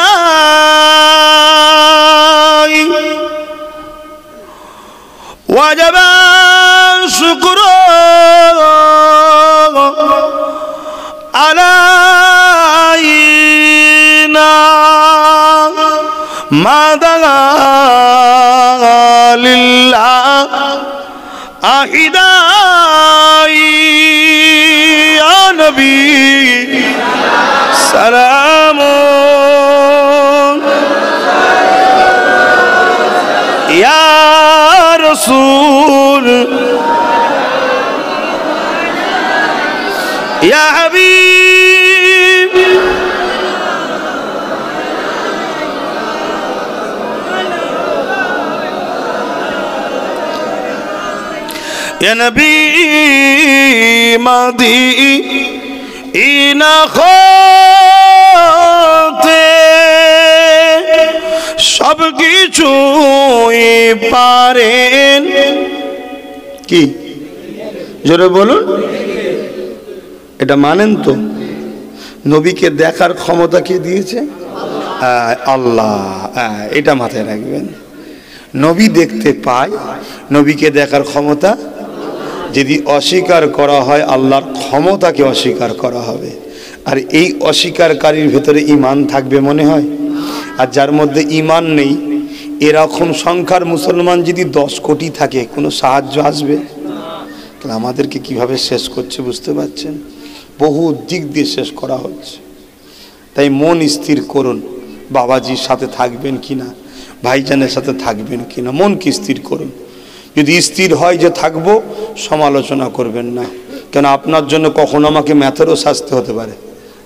الوداع وجب الشكر علينا ما دعا لله أحداي يا نبي سلام يا رسول يا حبيب يا نبي مدينة خاطئ সব কিছুই পারেন। কি জোরে বলুন, এটা মানেন তো? নবীকে দেখার ক্ষমতা কে দিয়েছে? আল্লাহ। এটা মাথায় রাখবেন, নবী দেখতে পায়, নবীকে দেখার ক্ষমতা। যদি অস্বীকার করা হয়, আল্লাহর ক্ষমতাকে অস্বীকার করা হবে। আর এই অস্বীকারীর ভেতরে ঈমান থাকবে মনে হয়? আর যার মধ্যে ঈমান নেই, এরকম সংখ্যার মুসলমান যদি 10 কোটি থাকে, কোনো সাহায্য আসবে? তাহলে আমাদেরকে কিভাবে শেষ করছে বুঝতে পারছেন? বহু দিক দিয়ে শেষ করা হচ্ছে। তাই মন স্থির করুন, বাবাজির সাথে থাকবেন কিনা। ভাইজানের সাথে থাকবেন কিনা, মন কি স্থির করুন। যদি স্থির হয় যে থাকবো, সমালোচনা করবেন না, কেন আপনার জন্য কখনো আমাকে ম্যাথেরও শাস্তি হতে পারে।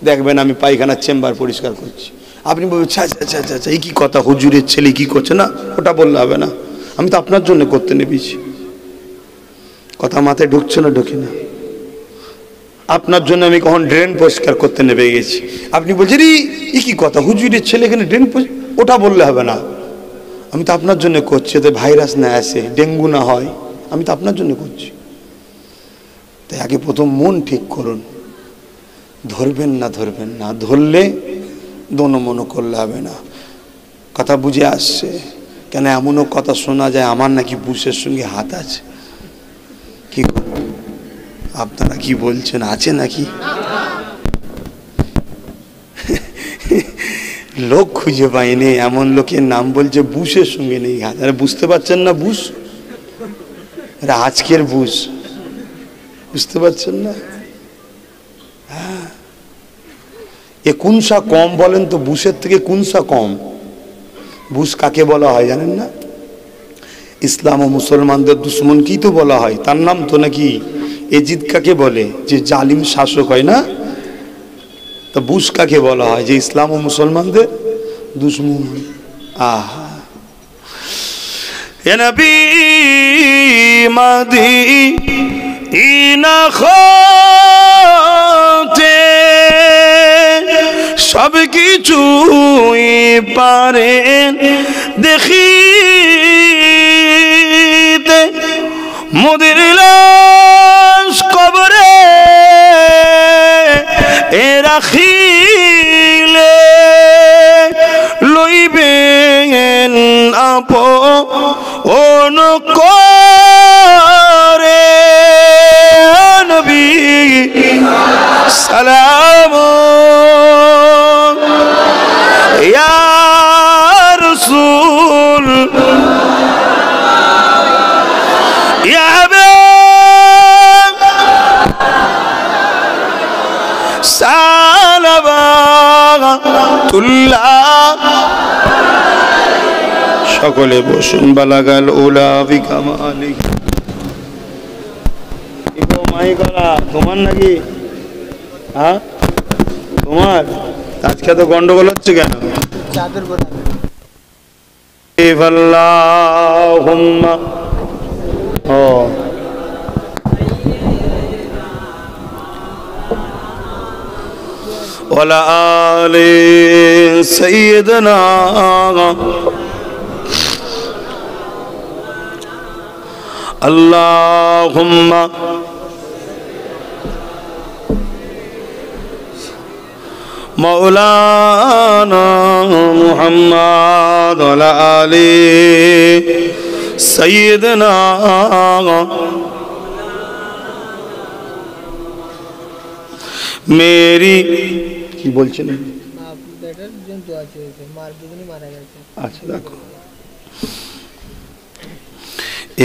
দেখবেন আমি পায়খানার চেম্বার পরিষ্কার করছি, আপনি বলবেন আচ্ছা আচ্ছা আচ্ছা আচ্ছা এই কি কথা, হুজুরের ছেলে কি করছে, না ওটা বললে হবে না, আমি তো আপনার জন্য করতে নেবেছি। কথা মাথায় ঢুকছে না, ঢুকে না? আপনার জন্য আমি কখন ড্রেন পরিষ্কার করতে নেমে গেছি, আপনি বলছেন এই কি কথা, হুজুরের ছেলে এখানে ড্রেন, ওটা বললে হবে না, আমি তো আপনার জন্য করছি, যাতে ভাইরাস না আসে, ডেঙ্গু না হয়, আমি তো আপনার জন্য করছি। তাই আগে প্রথম মন ঠিক করুন, ধরবেন না, ধরবেন না, ধরলে দনমনো করলে হবে না। কথা বুঝে আসছে? কেন এমনও কথা শোনা যায় আমার নাকি বুশের সঙ্গে হাত আছে, কি আপনারা কি বলছেন, আছে নাকি? লোক খুঁজে পাইনি, এমন লোকের নাম বলছে বুশের সঙ্গে নেই হাত। আরে বুঝতে পারছেন না বুশ, আজকের বুশ বুঝতে পারছেন না? হ্যাঁ, এ কোনসা কম বলেন তো, বুশের থেকে কোনসা কম? বুশ কাকে বলা হয় জানেন না? ইসলাম ও মুসলমানদের দুশ্মন কি তো বলা হয়, তার নাম তো নাকি এজিদ কাকে বলে, যে জালিম শাসক হয় না? তো বুশ কাকে বলা হয়, যে ইসলাম ও মুসলমানদের দুশ্মন। আহা, এ নবী মদিনা হতে সব কিছুই পারেন দেখিতে, মোদের লাশ কবরে রাখিলে লইবেন আপন করে। নবী সালাম ইয়া রাসূল ইয়া হাবিব সালাওয়াতুল্লাহ। সকলে বসুন। বালাগাল উলা বিকামালি। ইগো মাই গলা তোমার নাকি? হ্যাঁ তোমার? আজকে তো গন্ডগোল হচ্ছে কেন? চাদর গোলা। আল্লাহুম্মা ও ওয়ালা আলি সাইয়্যিদিনা আল্লাহুম্মা মাওলানা মুহাম্মদ ওয়ালা আলি সাইয়্যিদিনা মেরি কি বলছেন? আচ্ছা দেখো,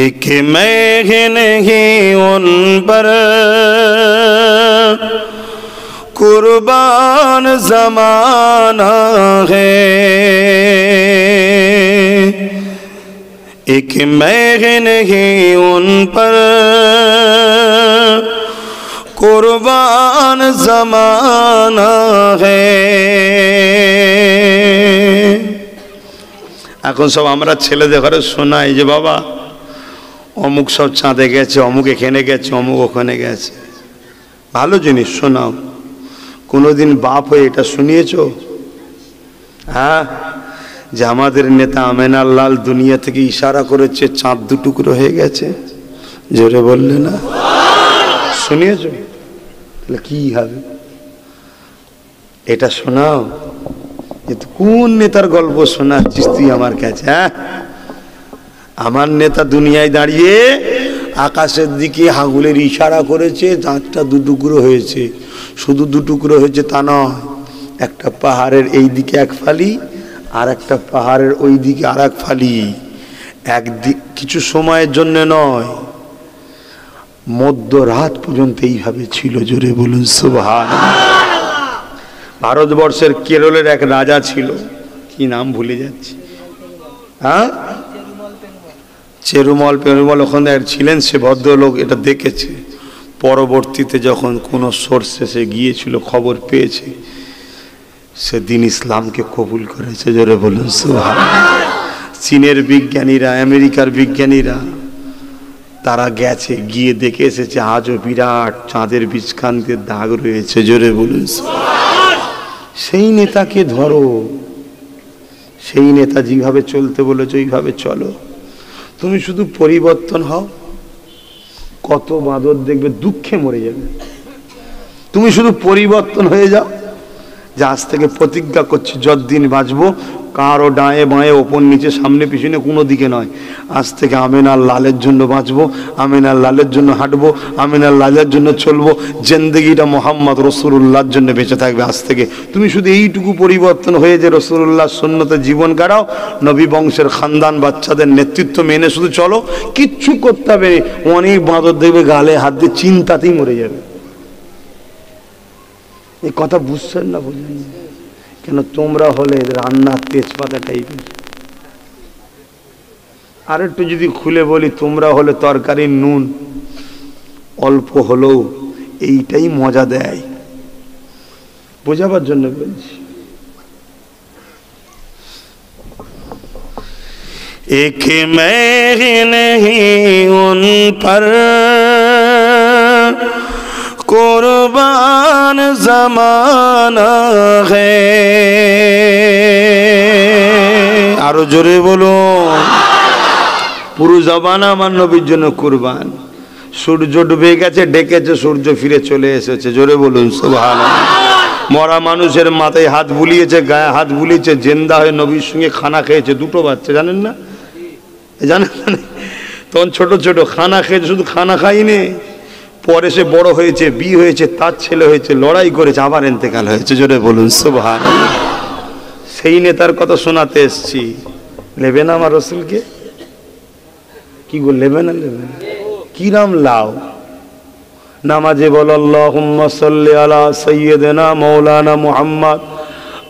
एक मैं नहीं उन पर कुर्बान ज़माना है, एक मैं नहीं उन पर कुर्बान ज़माना है। এখন সব আমরা ছেলেদের ঘরে শোনাই যে বাবা অমুক সব চাঁদে গেছে, অমুক এখানে গেছে, অমুক ওখানে গেছে। ভালো জিনিস শোনাও। কোনোদিন বাপ হয়ে এটা শুনিয়েছ? হ্যাঁ, যে আমাদের নেতা আমেনার লাল দুনিয়া থেকে ইশারা করেছে চাঁদ দুটুকরো হয়ে গেছে, জোরে বললে না? শুনিয়েছ? তাহলে কি হবে? এটা শোনাও। কোন নেতার গল্প শোনাচ্ছিস তুই আমার কাছে? হ্যাঁ, আমার নেতা দুনিয়ায় দাঁড়িয়ে আকাশের দিকে হাঙুলের ইশারা করেছে, চাঁদটা দুটুকরো হয়েছে। শুধু দুটুকরো হয়েছে তা নয়, একটা পাহাড়ের এই দিকে এক ফালি আর একটা পাহাড়ের ওই দিকে আর এক ফালি। একদিক কিছু সময়ের জন্য নয়, মধ্যরাত পর্যন্ত এইভাবে ছিল। জোরে বলুন সুবহানাল্লাহ। ভারতবর্ষের কেরলের এক রাজা ছিল, কি নাম ভুলে যাচ্ছি, হ্যাঁ, চেরুমল পেরুমল ওখানে ছিলেন, সে ভদ্রলোক এটা দেখেছে। পরবর্তীতে যখন কোনো সোর্সে সে গিয়েছিল, খবর পেয়েছে, সে দিন ইসলামকে কবুল করেছে। জোরে বলুন সুবহানাল্লাহ। চীনের বিজ্ঞানীরা, আমেরিকার বিজ্ঞানীরা তারা গেছে, গিয়ে দেখে এসেছে আজও বিরাট চাঁদের বীজখানতে দাগ রয়েছে। জোরে বলুন সুবহানাল্লাহ। সেই নেতাকে ধরো, সেই নেতা যেভাবে চলতে বলেছে ওইভাবে চলো। তুমি শুধু পরিবর্তন হও, কত বাঁদর দেখবে দুঃখে মরে যাবে। তুমি শুধু পরিবর্তন হয়ে যাও, যে আজ থেকে প্রতিজ্ঞা করছি যতদিন বাঁচবো কারো ডায়ে বাঁয়ে ওপর নিচে সামনে পিছনে কোনো দিকে নয়, আজ থেকে আমিনার লালের জন্য বাঁচবো, আমিনার লালের জন্য হাঁটবো, আমিনার লালের জন্য চলবো, জিন্দেগিটা মোহাম্মদ রসুল্লাহর জন্য বেঁচে থাকবে আজ থেকে। তুমি শুধু এইটুকু পরিবর্তন হয়ে যে রসুল্লাহর সুন্নতে জীবন কাটাও, নবী বংশের খানদান বাচ্চাদের নেতৃত্ব মেনে শুধু চলো, কিচ্ছু করতে হবে। অনেক বাঁদর দেখবে গালে হাত দিয়ে চিন্তাতেই মরে যাবে। এই কথা বুঝছেন না? বুঝলেন? কেন তোমরা হলে রান্নার তেজপাতা টাইপের। আর একটু যদি খুলে বলি, তোমরা হলে তরকারির নুন, অল্প হলেও এইটাই মজা দেয়। বোঝাবার জন্য বলছি। এক मैं नहीं उन पर कुर्बान जमाना है। আরো জোরে বলো। পুরো জবানা আমার নবীর জন্য কুরবান। সূর্য ডুবে গেছে, ডেকেছে, সূর্য ফিরে চলে এসেছে। জোরে বলুন সুবহানাল্লাহ। মরা মানুষের মাথায় হাত বুলিয়েছে, গায়ে হাত বুলিয়েছে, জিন্দা হয়ে নবীর সঙ্গে খানা খেয়েছে। দুটো বাচ্চা, জানেন না? জানেন? তখন ছোট ছোট খানা খেয়েছে, শুধু খানা খাইনি, পরে সে বড় হয়েছে, বিয়ে হয়েছে, তার ছেলে হয়েছে, লড়াই করেছে, আবার ইন্তেকাল হয়েছে। জোরে বলুন সুবহানাল্লাহ। সেই নেতার কথা শোনাতে এসছি। নেবে না আমার রসুলকে? কি গো, নেবে না? নেবে না? কি নাম লাও? নামাজে বল আল্লাহুম্মা সাল্লি আলা সাইয়্যিদিনা মাওলানা মুহাম্মদ।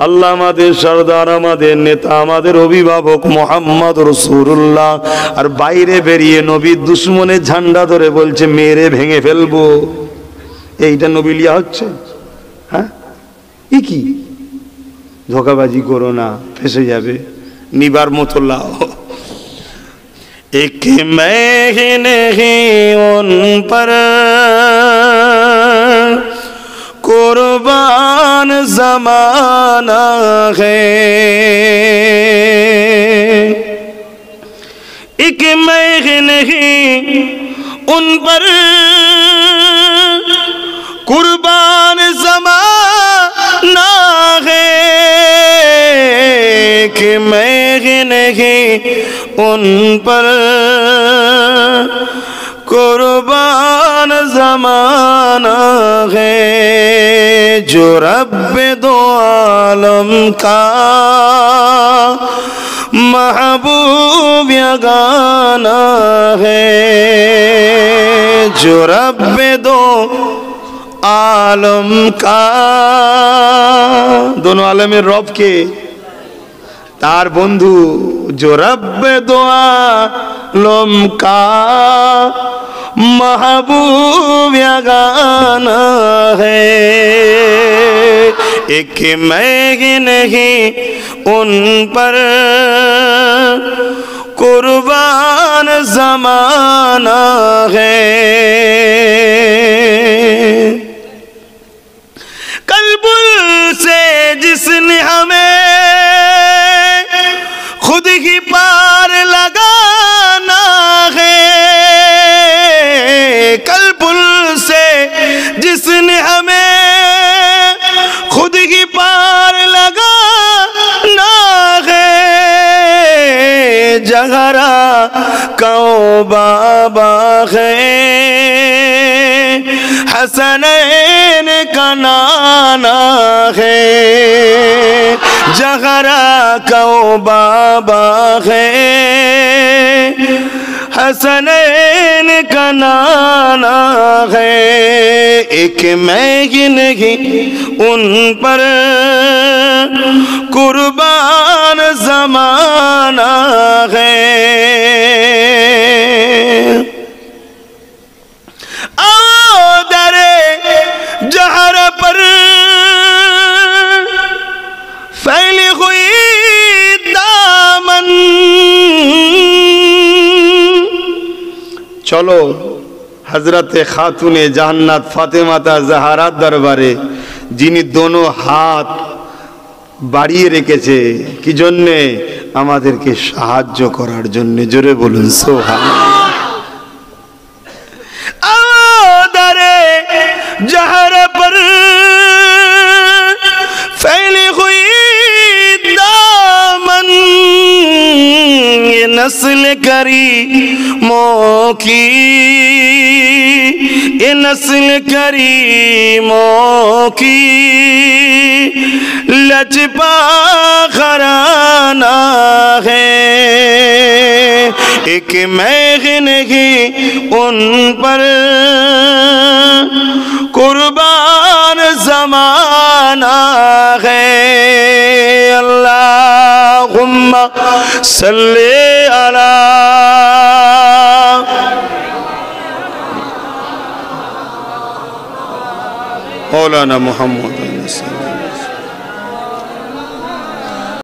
আল্লাহ আমাদের সরদার, আমাদের নেতা, আমাদের অভিভাবক মুহাম্মদ রাসূলুল্লাহ। আর বাইরে বেরিয়ে নবীর দুশমনের ঝান্ডা ধরে বলছে মেরে ভেঙে ফেলবো। এইটা নবী লিয়া হচ্ছে? হ্যাঁ, কি ধোকাবাজি করো না, ফেসে যাবে। নিবার মতো লাও। एक मैं नहीं उन पर कुर्बान जमाना है। एक मैं नहीं उन पर कुर्बान जमाना है। कि मैं नहीं उन पर कुर्बान जमाना है। जो रब्बे दो आलम का महबूब यगाना है। जो रब्बे दो आलम का, दोनों आलमेर रब के, तार बंधु। जो रब्बे दो आलम का महबूब यगाना है। एक मैं नहीं उन पर कुर्बान जमाना है। कल्बुल से जिसने हमें खुद ही पार लगाना है। कल्बुल से जिसने हमें खुद ही पार लगाना है। जगरा कौ बाबा है, हसनैन का नाना है। जगरा कौ बाबा है, हसनैन का नाना है। एक मैं ही नहीं उन पर कुर्बान जमाना चलो हजरते खातूने जहन्नत फातेमाता ज़हरार दरबारे जिनी दोनों हाथ বাড়িয়ে রেখেছে কি জন্য আমাদেরকে সাহায্য করার জন্য জোরে বলুন সুবহানাল্লাহ आदरे जहर पर फैली हुई दामन ये नस्ल करी मोकी ये नस्ल करी मोकी लचपा खराना है एक महन ही उन पर कुर्बान ज़माना है अल्लाहुम्मा सल्ले अला मौलाना मोहम्मद